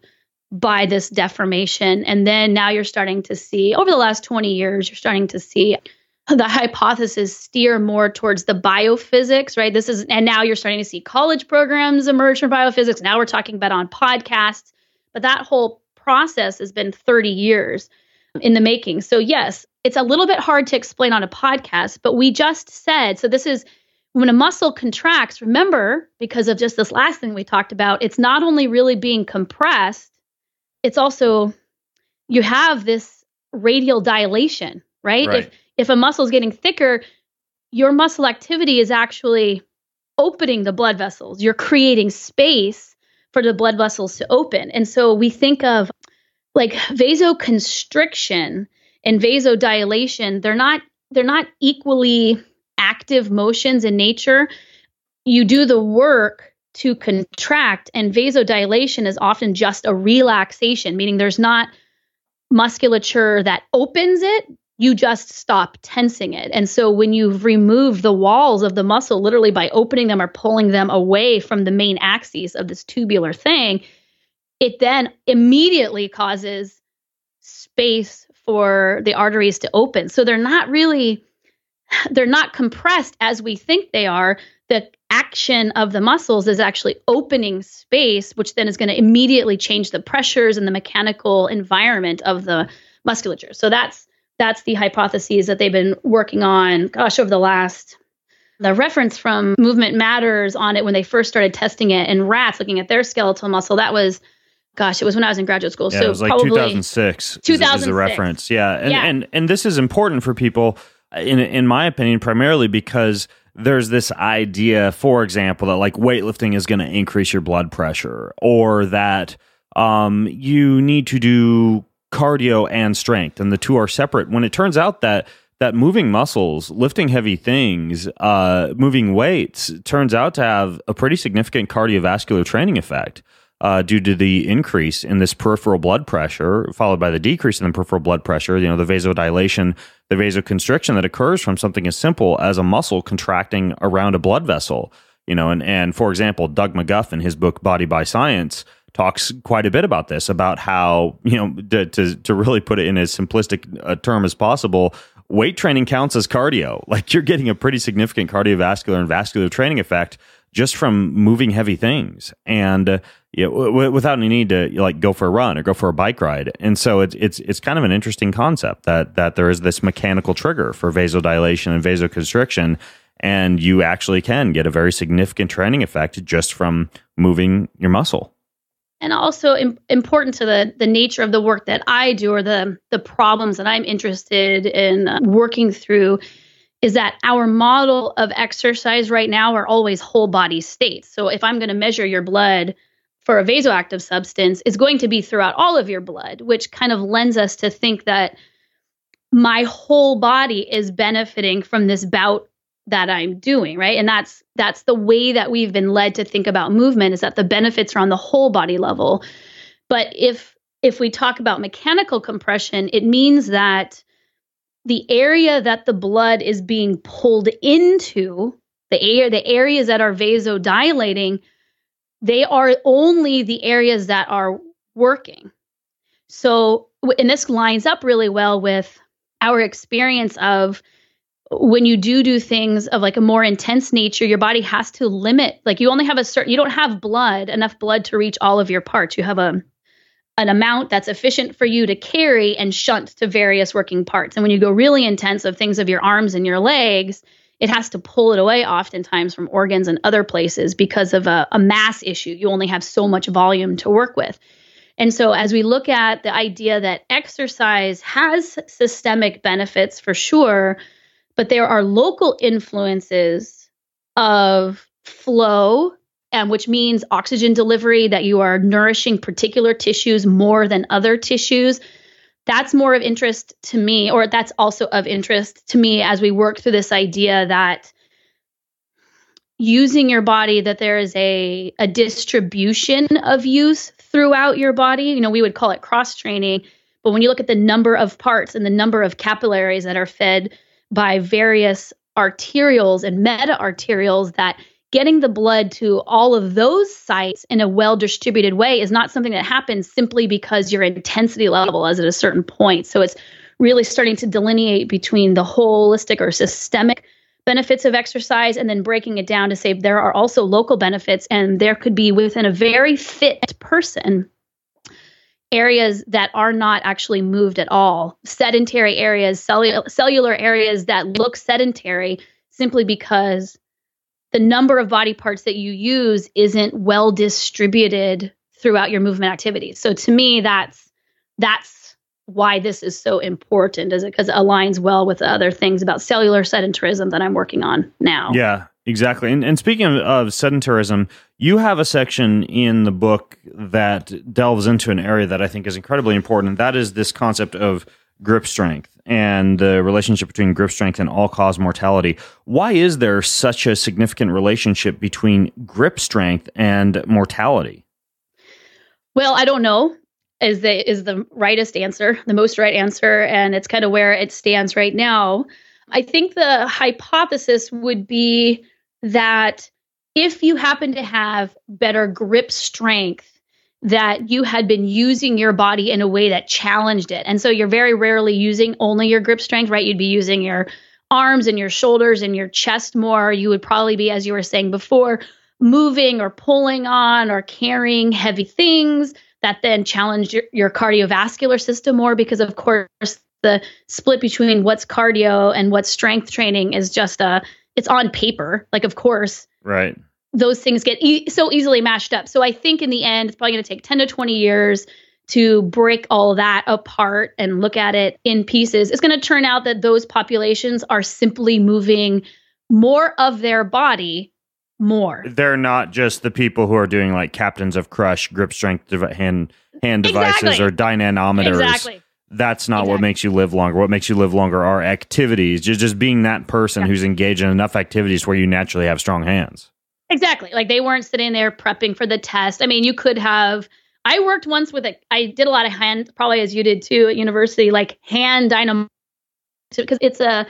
by this deformation. And then now you're starting to see, over the last 20 years, you're starting to see the hypothesis steer more towards the biophysics, right? And now you're starting to see college programs emerge from biophysics. Now we're talking about on podcasts, but that whole process has been 30 years in the making. So yes, it's a little bit hard to explain on a podcast, but we just said, so this is when a muscle contracts, remember, because of just this last thing we talked about, it's not only really being compressed, it's also, you have this radial dilation, right? If a muscle is getting thicker, your muscle activity is actually opening the blood vessels. You're creating space for the blood vessels to open. And so we think of like vasoconstriction and vasodilation, they're not equally active motions in nature. You do the work to contract, and vasodilation is often just a relaxation, meaning there's not musculature that opens it. You just stop tensing it. And so when you've removed the walls of the muscle, literally by opening them or pulling them away from the main axes of this tubular thing, it then immediately causes space for the arteries to open. So they're not compressed as we think they are. The action of the muscles is actually opening space, which then is going to immediately change the pressures and the mechanical environment of the musculature. So that's the hypotheses that they've been working on, over the reference from Movement Matters on it when they first started testing it in rats, looking at their skeletal muscle. That was, it was when I was in graduate school. Yeah, so it was like probably 2006 is the reference. Yeah. And this is important for people, in my opinion, primarily because there's this idea, for example, that like weightlifting is going to increase your blood pressure, or that you need to do cardio and strength, and the two are separate, when it turns out that moving muscles, lifting heavy things, moving weights, turns out to have a pretty significant cardiovascular training effect due to the increase in this peripheral blood pressure, followed by the decrease in the peripheral blood pressure, the vasodilation, the vasoconstriction that occurs from something as simple as a muscle contracting around a blood vessel. And for example, Doug McGuff in his book Body by Science talks quite a bit about this, about how, to really put it in as simplistic a term as possible, weight training counts as cardio. Like, you're getting a pretty significant cardiovascular and vascular training effect just from moving heavy things, and without any need to like go for a run or go for a bike ride. And so it's kind of an interesting concept that there is this mechanical trigger for vasodilation and vasoconstriction, and you actually can get a very significant training effect just from moving your muscle. And also important to the nature of the work that I do, or the problems that I'm interested in working through, is that our model of exercise right now are always whole body states. So if I'm going to measure your blood for a vasoactive substance, it's going to be throughout all of your blood, which kind of lends us to think that my whole body is benefiting from this bout that I'm doing, right? And that's the way that we've been led to think about movement, is that the benefits are on the whole body level. But if we talk about mechanical compression, it means that the area that the blood is being pulled into, the areas that are vasodilating, they are only the areas that are working. So, and this lines up really well with our experience of when you do things of like a more intense nature, your body has to limit, like you only have you don't have enough blood to reach all of your parts. You have an amount that's efficient for you to carry and shunt to various working parts. And when you go really intense of things of your arms and your legs, it has to pull it away oftentimes from organs and other places because of a mass issue. You only have so much volume to work with. And so as we look at the idea that exercise has systemic benefits for sure, but there are local influences of flow, and which means oxygen delivery, that you are nourishing particular tissues more than other tissues. That's more of interest to me, or that's also of interest to me as we work through this idea that using your body, that there is a distribution of use throughout your body. We would call it cross-training, but when you look at the number of parts and the number of capillaries that are fed by various arterioles and meta-arterioles, that getting the blood to all of those sites in a well-distributed way is not something that happens simply because your intensity level is at a certain point. So it's really starting to delineate between the holistic or systemic benefits of exercise and then breaking it down to say there are also local benefits, and there could be within a very fit person areas that are not actually moved at all, sedentary areas, cellular areas that look sedentary simply because the number of body parts that you use isn't well distributed throughout your movement activities. So to me, that's why this is so important, is it because it aligns well with the other things about cellular sedentarism that I'm working on now. Yeah, exactly. And speaking of sedentarism, you have a section in the book that delves into an area that I think is incredibly important, and that is this concept of grip strength and the relationship between grip strength and all-cause mortality. Why is there such a significant relationship between grip strength and mortality? Well, I don't know is the rightest answer, the most right answer, and it's kind of where it stands right now. I think the hypothesis would be that if you happen to have better grip strength, that you had been using your body in a way that challenged it. And so you're very rarely using only your grip strength, right? You'd be using your arms and your shoulders and your chest more. You would probably be, as you were saying before, moving or pulling on or carrying heavy things that then challenge your cardiovascular system more, because of course the split between what's cardio and what's strength training is just it's on paper. Like, of course, right. Those things get so easily mashed up. So I think in the end, it's probably going to take 10 to 20 years to break all that apart and look at it in pieces. It's going to turn out that those populations are simply moving more of their body more. They're not just the people who are doing like captains of crush, grip strength hand devices or dynamometers. Exactly. That's not what makes you live longer. What makes you live longer are activities. Just being that person who's engaged in enough activities where you naturally have strong hands. Exactly. Like they weren't sitting there prepping for the test. I mean, you could have, I worked once with I did a lot of hand, probably as you did too at university, like hand dynamometers, because it's a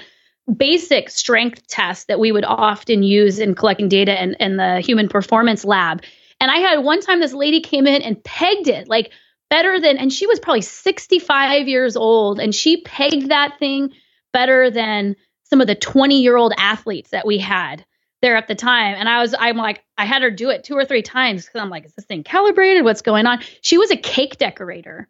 basic strength test that we would often use in collecting data in the human performance lab. And I had one time this lady came in and pegged it like better than, and she was probably 65 years old, and she pegged that thing better than some of the 20-year-old athletes that we had there at the time. And I'm like, I had her do it 2 or 3 times because I'm like, is this thing calibrated? What's going on? She was a cake decorator.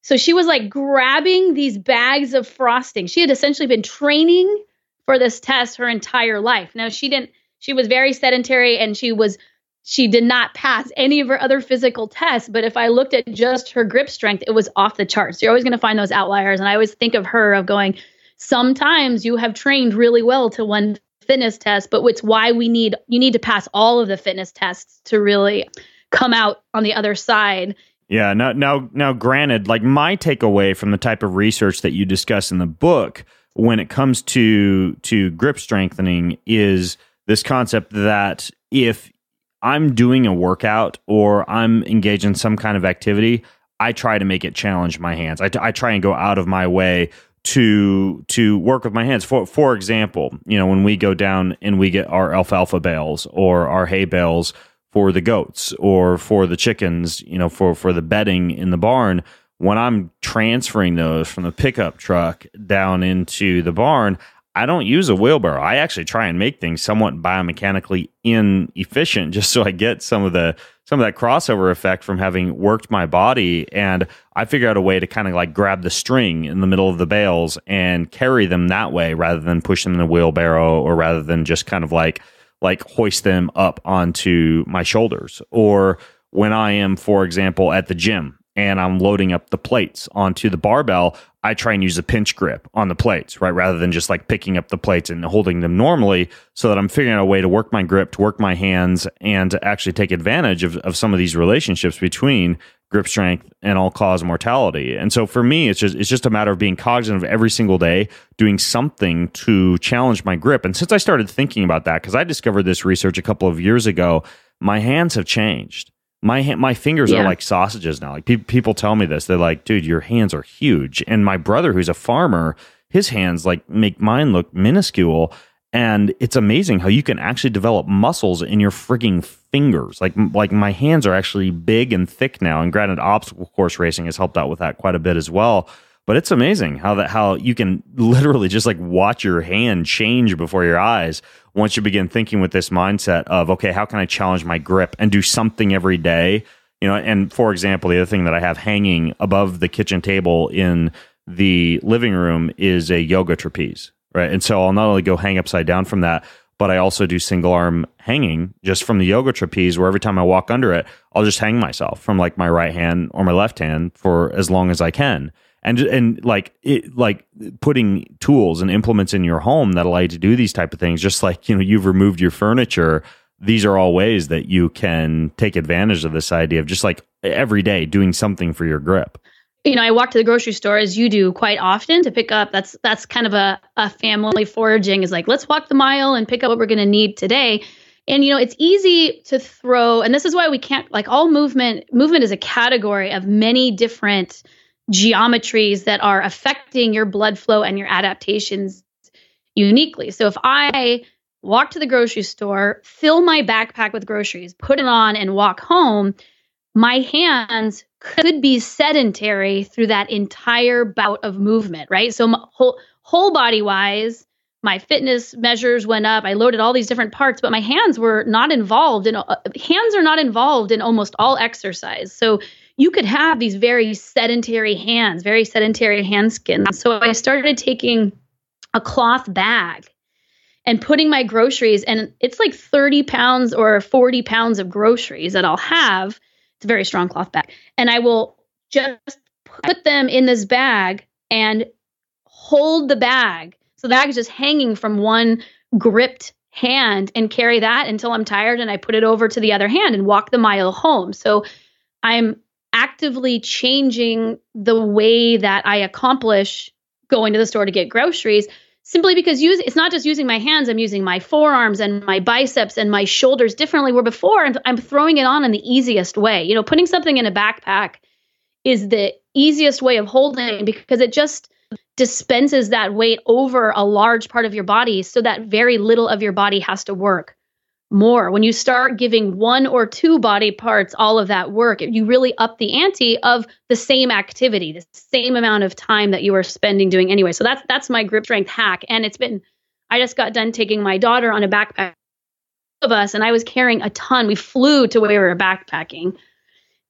So she was like grabbing these bags of frosting. She had essentially been training for this test her entire life. Now she was very sedentary, and she did not pass any of her other physical tests. But if I looked at just her grip strength, it was off the charts. You're always going to find those outliers. And I always think of her of going, sometimes you have trained really well to one fitness test, but it's why you need to pass all of the fitness tests to really come out on the other side. Yeah. Now, granted, like my takeaway from the type of research that you discuss in the book when it comes to grip strengthening is this concept that if I'm doing a workout or I'm engaged in some kind of activity, I try to make it challenge my hands. I try and go out of my way to work with my hands. For example, when we go down and we get our alfalfa bales or our hay bales for the goats or for the chickens, for the bedding in the barn, when I'm transferring those from the pickup truck down into the barn, I don't use a wheelbarrow. I actually try and make things somewhat biomechanically inefficient just so I get some of that crossover effect from having worked my body. And I figure out a way to kind of like grab the string in the middle of the bales and carry them that way rather than push them in a wheelbarrow, or rather than just kind of like hoist them up onto my shoulders. Or when I am, for example, at the gym and I'm loading up the plates onto the barbell, I try and use a pinch grip on the plates, right? Rather than just like picking up the plates and holding them normally, so that I'm figuring out a way to work my grip, to work my hands, and to actually take advantage of some of these relationships between grip strength and all-cause mortality. And so for me, it's just a matter of being cognizant of every single day, doing something to challenge my grip. And since I started thinking about that, because I discovered this research a couple of years ago, my hands have changed. My fingers are like sausages now. Like people tell me this. They're like, dude, your hands are huge. And my brother, who's a farmer, his hands like make mine look minuscule. And it's amazing how you can actually develop muscles in your frigging fingers. Like my hands are actually big and thick now. And granted, obstacle course racing has helped out with that quite a bit as well. But it's amazing how you can literally just like watch your hand change before your eyes once you begin thinking with this mindset of, okay, how can I challenge my grip and do something every day? And for example, the other thing that I have hanging above the kitchen table in the living room is a yoga trapeze, right? And so I'll not only go hang upside down from that, but I also do single arm hanging just from the yoga trapeze, where every time I walk under it, I'll just hang myself from like my right hand or my left hand for as long as I can. And like putting tools and implements in your home that allow you to do these type of things, just like, you've removed your furniture. These are all ways that you can take advantage of this idea of just like every day doing something for your grip. I walk to the grocery store, as you do, quite often to pick up. That's kind of a family foraging, is like, let's walk the mile and pick up what we're going to need today. And, it's easy to throw, and this is why we can't, like, all movement is a category of many different geometries that are affecting your blood flow and your adaptations uniquely. So if I walk to the grocery store, fill my backpack with groceries, put it on, and walk home, my hands could be sedentary through that entire bout of movement, right? So whole body wise, my fitness measures went up. I loaded all these different parts, but my hands were not involved. Hands are not involved in almost all exercise. So you could have these very sedentary hands, very sedentary hand skin. So I started taking a cloth bag and putting my groceries, and it's like 30 pounds or 40 pounds of groceries that I'll have. It's a very strong cloth bag. And I will just put them in this bag and hold the bag. So the bag is just hanging from one gripped hand, and carry that until I'm tired, and I put it over to the other hand and walk the mile home. So I'm actively changing the way that I accomplish going to the store to get groceries, simply because it's not just using my hands. I'm using my forearms and my biceps and my shoulders differently, where before I'm throwing it on in the easiest way. Putting something in a backpack is the easiest way of holding, because it just dispenses that weight over a large part of your body, so that very little of your body has to work more. When you start giving one or two body parts all of that work, you really up the ante of the same activity, the same amount of time that you are spending doing anyway. So that's my grip strength hack. And I just got done taking my daughter on a backpack of us, and I was carrying a ton. We flew to where we were backpacking,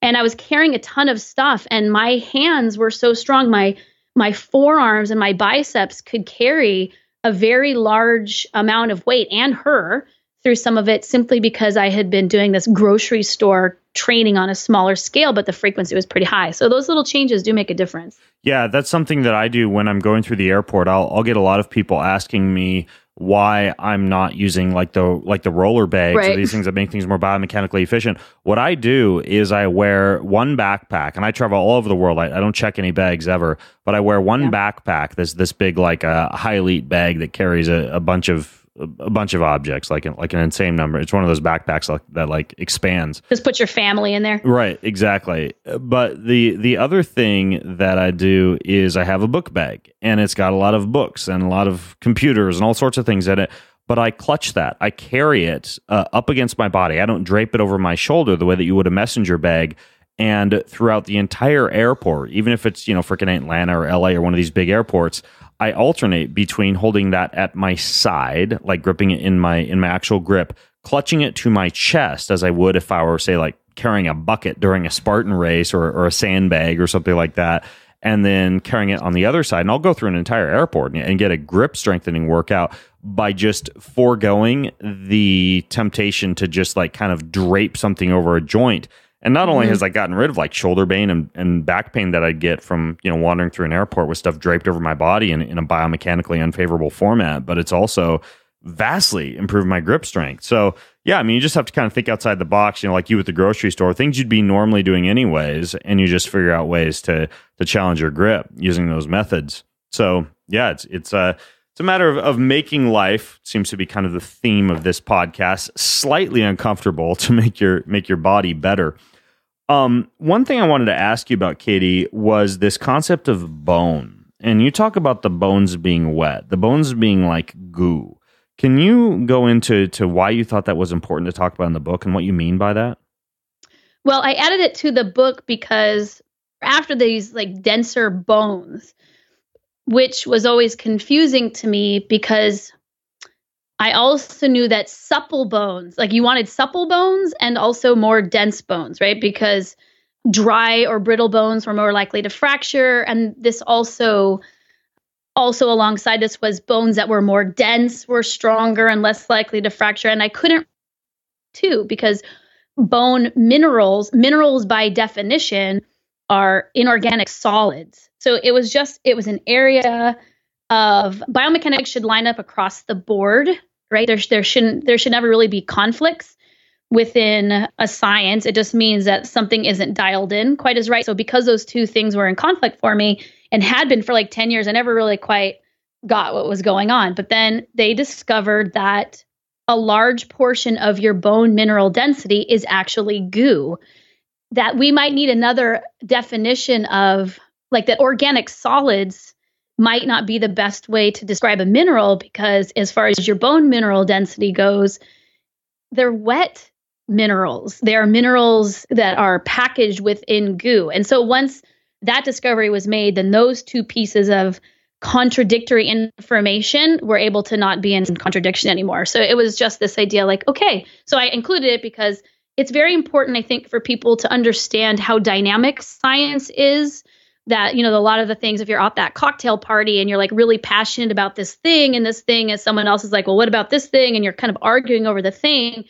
and I was carrying a ton of stuff, and my hands were so strong. My forearms and my biceps could carry a very large amount of weight, and her through some of it, simply because I had been doing this grocery store training on a smaller scale, but the frequency was pretty high. So those little changes do make a difference. Yeah, that's something that I do when I'm going through the airport. I'll get a lot of people asking me why I'm not using like the roller bags, right, or these things that make things more biomechanically efficient. What I do is I wear one backpack, and I travel all over the world. I don't check any bags ever, but I wear one backpack. This big, like a high elite bag that carries a bunch of objects, like an insane number. It's one of those backpacks that expands. Just put your family in there. Right, exactly. But the other thing that I do is I have a book bag, and it's got a lot of books and a lot of computers and all sorts of things in it. But I clutch that. I carry it up against my body. I don't drape it over my shoulder the way that you would a messenger bag. And throughout the entire airport, even if it's, freaking Atlanta or LA or one of these big airports, I alternate between holding that at my side, like gripping it in my actual grip, clutching it to my chest as I would if I were, say, like carrying a bucket during a Spartan race or a sandbag or something like that, and then carrying it on the other side. And I'll go through an entire airport and get a grip strengthening workout by just foregoing the temptation to just like kind of drape something over a joint. And not only has I gotten rid of like shoulder pain and back pain that I'd get from, wandering through an airport with stuff draped over my body in a biomechanically unfavorable format, but it's also vastly improved my grip strength. So yeah, I mean, you just have to kind of think outside the box, like you with the grocery store, things you'd be normally doing anyways, and you just figure out ways to challenge your grip using those methods. So yeah, it's a matter of making life, seems to be kind of the theme of this podcast, slightly uncomfortable to make your body better. One thing I wanted to ask you about, Katy, was this concept of bone. And you talk about the bones being wet, the bones being like goo. Can you go into why you thought that was important to talk about in the book and what you mean by that? Well, I added it to the book because after these like denser bones, which was always confusing to me because I also knew that supple bones, like you wanted supple bones and also more dense bones, right? Because dry or brittle bones were more likely to fracture. And this also alongside this was bones that were more dense, were stronger and less likely to fracture. And I couldn't too, because bone minerals by definition are inorganic solids. So it was an area of biomechanics should line up across the board, right? There should never really be conflicts within a science. It just means that something isn't dialed in quite as right. So because those two things were in conflict for me and had been for like 10 years, I never really quite got what was going on. But then they discovered that a large portion of your bone mineral density is actually goo, that we might need another definition of like that organic solids might not be the best way to describe a mineral, because as far as your bone mineral density goes, they're wet minerals. They are minerals that are packaged within goo. And so once that discovery was made, then those two pieces of contradictory information were able to not be in contradiction anymore. So it was just this idea like, okay, so I included it because it's very important, I think, for people to understand how dynamic science is. That, a lot of the things, if you're at that cocktail party and you're like really passionate about this thing and someone else is like, well, what about this thing? And you're kind of arguing over the thing,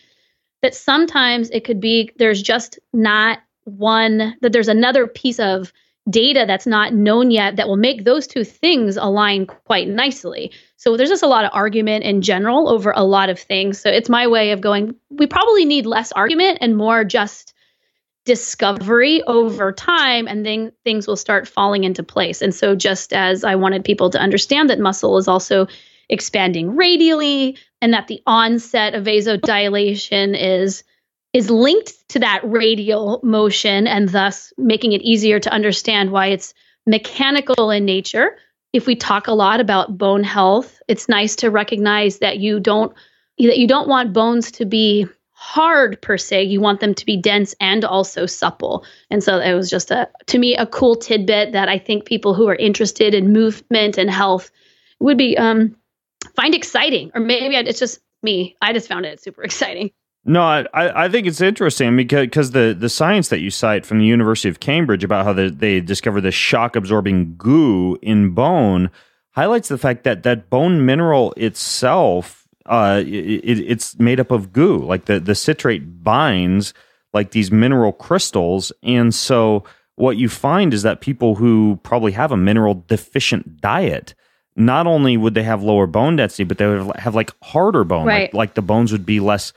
that sometimes it could be there's just not one, that there's another piece of data that's not known yet that will make those two things align quite nicely. So there's just a lot of argument in general over a lot of things. So it's my way of going, we probably need less argument and more just discovery over time, and then things will start falling into place. And so just as I wanted people to understand that muscle is also expanding radially, and that the onset of vasodilation is linked to that radial motion, and thus making it easier to understand why it's mechanical in nature. If we talk a lot about bone health, it's nice to recognize that you don't want bones to be hard per se. You want them to be dense and also supple. And so it was just to me, a cool tidbit that I think people who are interested in movement and health would be find exciting. Or maybe it's just me. I just found it super exciting. No, I think it's interesting because the science that you cite from the University of Cambridge about how they discovered this shock-absorbing goo in bone highlights the fact that bone mineral itself, it's made up of goo. Like the citrate binds like these mineral crystals. And so what you find is that people who probably have a mineral deficient diet, not only would they have lower bone density, but they would have like harder bone. Right. Like the bones would be less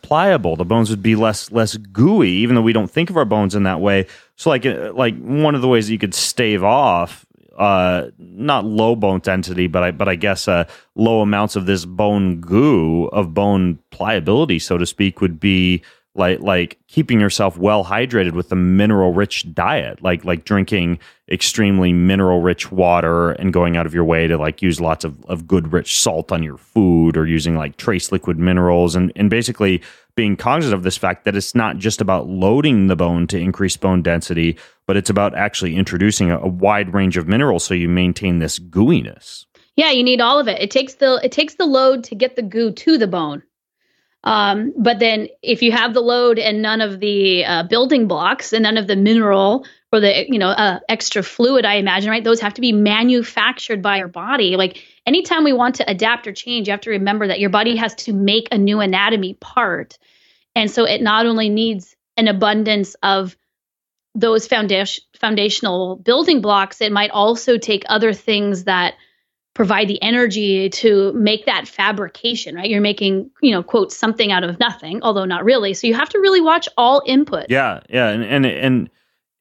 pliable. The bones would be less gooey, even though we don't think of our bones in that way. So like one of the ways that you could stave off not low bone density, but I guess low amounts of this bone goo, of bone pliability, so to speak, would be like keeping yourself well hydrated with a mineral rich diet, like drinking extremely mineral rich water and going out of your way to like use lots of good rich salt on your food, or using like trace liquid minerals, and basically being cognizant of this fact that it's not just about loading the bone to increase bone density, but it's about actually introducing a wide range of minerals so you maintain this gooiness. Yeah, you need all of it. It takes the load to get the goo to the bone. But then if you have the load and none of the building blocks and none of the mineral or the extra fluid, I imagine, right? Those have to be manufactured by your body. Like anytime we want to adapt or change, you have to remember that your body has to make a new anatomy part. And so it not only needs an abundance of those foundational building blocks, it might also take other things that provide the energy to make that fabrication, right? You're making, quote, something out of nothing, although not really. So you have to really watch all input. Yeah. And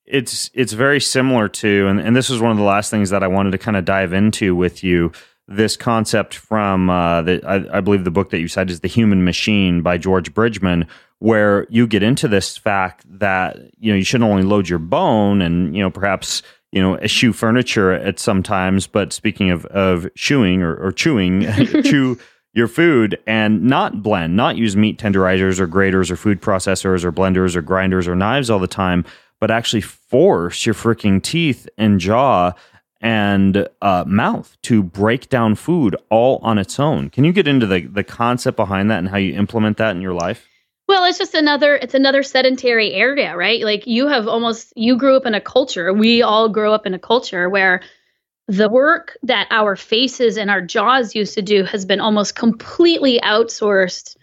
it's very similar to, and this was one of the last things that I wanted to kind of dive into with you, this concept from, I believe the book that you cited is The Human Machine by George Bridgman, where you get into this fact that, you shouldn't only load your bone and, perhaps, eschew furniture at some times, but speaking of chewing or chewing, chew your food and not blend, not use meat tenderizers or graters or food processors or blenders or grinders or knives all the time, but actually force your freaking teeth and jaw and mouth to break down food all on its own. Can you get into the concept behind that and how you implement that in your life? Well, it's another sedentary area, right? Like you grew up in a culture. We all grow up in a culture where the work that our faces and our jaws used to do has been almost completely outsourced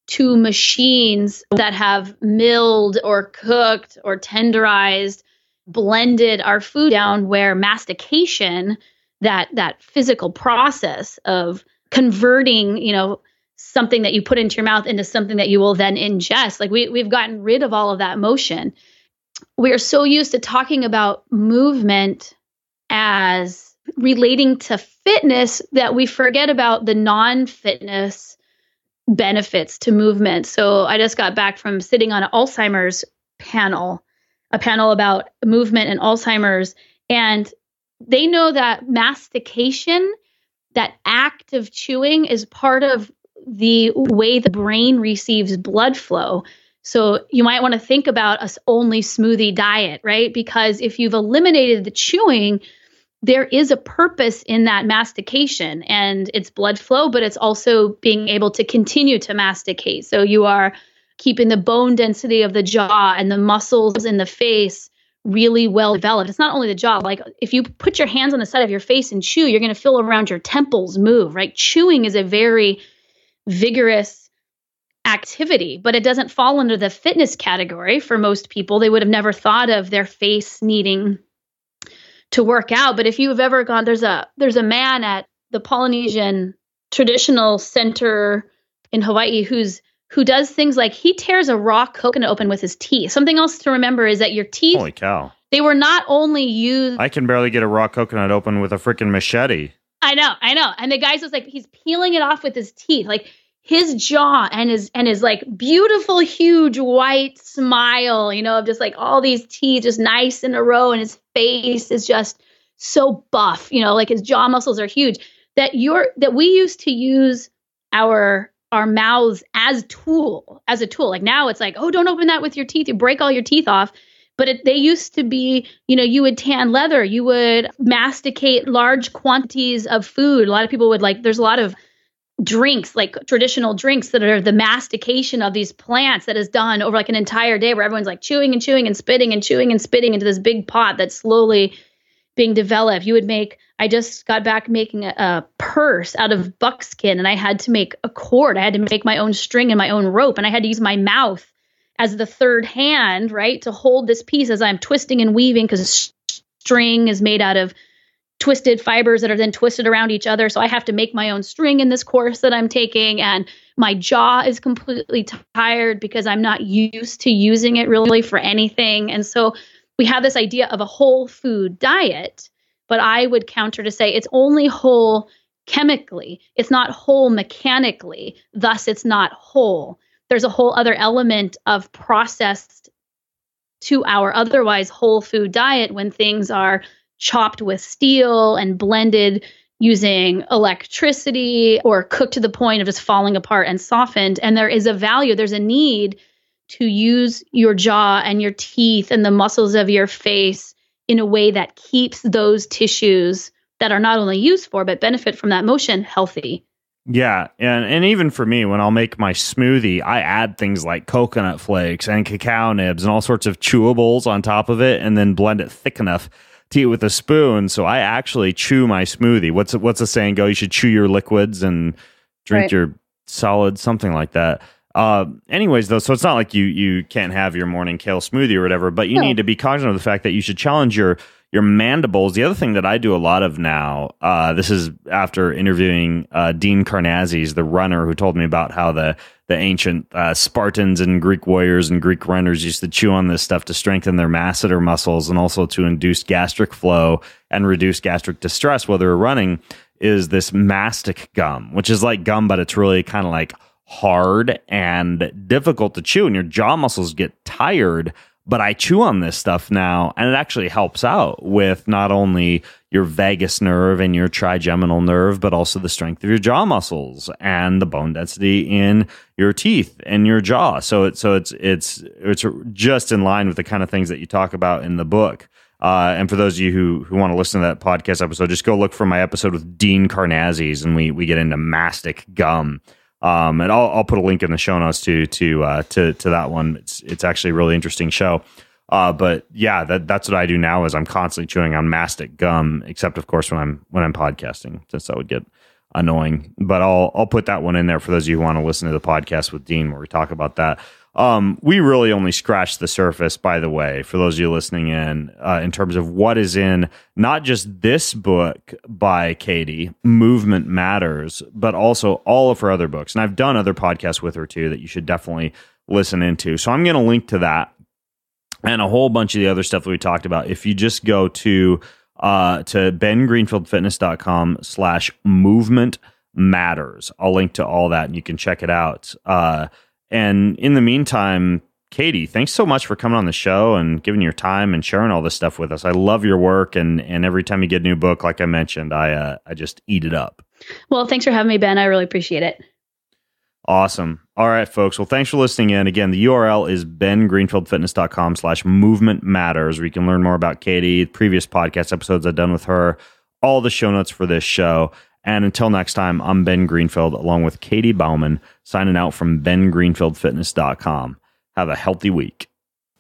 to machines that have milled or cooked or tenderized, blended our food down, where mastication, that physical process of converting, something that you put into your mouth into something that you will then ingest. Like we've gotten rid of all of that motion. We are so used to talking about movement as relating to fitness that we forget about the non-fitness benefits to movement. So I just got back from sitting on an Alzheimer's panel, a panel about movement and Alzheimer's. And they know that mastication, that act of chewing, is part of the way the brain receives blood flow. So you might want to think about a only smoothie diet, right? Because if you've eliminated the chewing, there is a purpose in that mastication, and it's blood flow, but it's also being able to continue to masticate. So you are keeping the bone density of the jaw and the muscles in the face really well developed. It's not only the jaw. Like if you put your hands on the side of your face and chew, you're going to feel around your temples move, right? Chewing is a very vigorous activity, but it doesn't fall under the fitness category for most people. They would have never thought of their face needing to work out. But if you have ever gone, there's a man at the Polynesian Traditional Center in Hawaii who does things like he tears a raw coconut open with his teeth. Something else to remember is that your teeth, holy cow, they were not only used. I can barely get a raw coconut open with a freaking machete. I know. And the guy's just like, he's peeling it off with his teeth. Like his jaw and his like beautiful, huge white smile, of just like all these teeth just nice in a row. And his face is just so buff, like his jaw muscles are huge, that we used to use our mouths as a tool. Like now it's like, oh, don't open that with your teeth. You break all your teeth off. But they used to be, you would tan leather, you would masticate large quantities of food. A lot of people would there's a lot of drinks, like traditional drinks, that are the mastication of these plants that is done over like an entire day, where everyone's like chewing and chewing and spitting and chewing and spitting into this big pot that's slowly being developed. I just got back making a purse out of buckskin, and I had to make a cord. I had to make my own string and my own rope, and I had to use my mouth as the third hand, right, to hold this piece as I'm twisting and weaving, because string is made out of twisted fibers that are then twisted around each other. So I have to make my own string in this course that I'm taking, and my jaw is completely tired because I'm not used to using it really for anything. And so we have this idea of a whole food diet, but I would counter to say it's only whole chemically. It's not whole mechanically. Thus, it's not whole. There's a whole other element of processed to our otherwise whole food diet when things are chopped with steel and blended using electricity or cooked to the point of just falling apart and softened. And there is a value, there's a need to use your jaw and your teeth and the muscles of your face in a way that keeps those tissues that are not only used for, but benefit from that motion, healthy. Yeah, and even for me, when I'll make my smoothie, I add things like coconut flakes and cacao nibs and all sorts of chewables on top of it, and then blend it thick enough to eat with a spoon. So I actually chew my smoothie. What's the saying go? You should chew your liquids and drink your solids, something like that. Anyways, though, so it's not like you can't have your morning kale smoothie or whatever, but you need to be cognizant of the fact that you should challenge your mandibles. The other thing that I do a lot of now, this is after interviewing Dean Karnazes, the runner, who told me about how the ancient Spartans and Greek warriors and Greek runners used to chew on this stuff to strengthen their masseter muscles and also to induce gastric flow and reduce gastric distress while they're running, is this mastic gum, which is like gum, but it's really kind of like hard and difficult to chew, and your jaw muscles get tired. But I chew on this stuff now, and it actually helps out with not only your vagus nerve and your trigeminal nerve, but also the strength of your jaw muscles and the bone density in your teeth and your jaw. So it's just in line with the kind of things that you talk about in the book. And for those of you who want to listen to that podcast episode, just go look for my episode with Dean Karnazes, and we get into mastic gum. And I'll put a link in the show notes to that one. It's actually a really interesting show. But yeah, that's what I do now is I'm constantly chewing on mastic gum, except of course when I'm podcasting, since that would get annoying. But I'll put that one in there for those of you who want to listen to the podcast with Dean where we talk about that. We really only scratched the surface, by the way, for those of you listening in terms of what is in not just this book by Katy, Movement Matters, but also all of her other books. And I've done other podcasts with her too that you should definitely listen into. So I'm going to link to that and a whole bunch of the other stuff that we talked about. If you just go to bengreenfieldfitness.com/movement matters, I'll link to all that and you can check it out. And in the meantime, Katy, thanks so much for coming on the show and giving your time and sharing all this stuff with us. I love your work, and every time you get a new book, like I mentioned, I just eat it up. Well, thanks for having me, Ben. I really appreciate it. Awesome. All right, folks. Well, thanks for listening in. Again, the URL is bengreenfieldfitness.com/movement matters, where you can learn more about Katy, previous podcast episodes I've done with her, all the show notes for this show. And until next time, I'm Ben Greenfield, along with Katy Bauman, signing out from bengreenfieldfitness.com. Have a healthy week.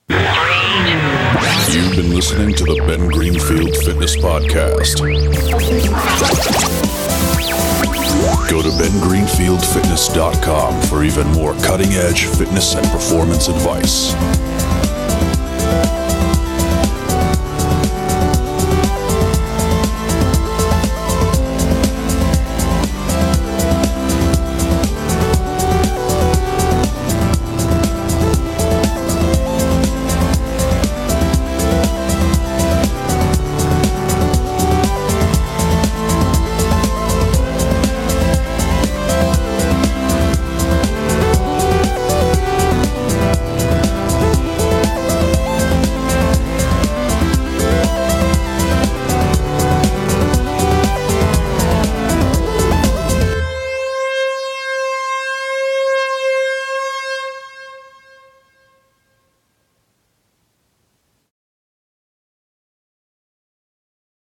You've been listening to the Ben Greenfield Fitness Podcast. Go to bengreenfieldfitness.com for even more cutting-edge fitness and performance advice.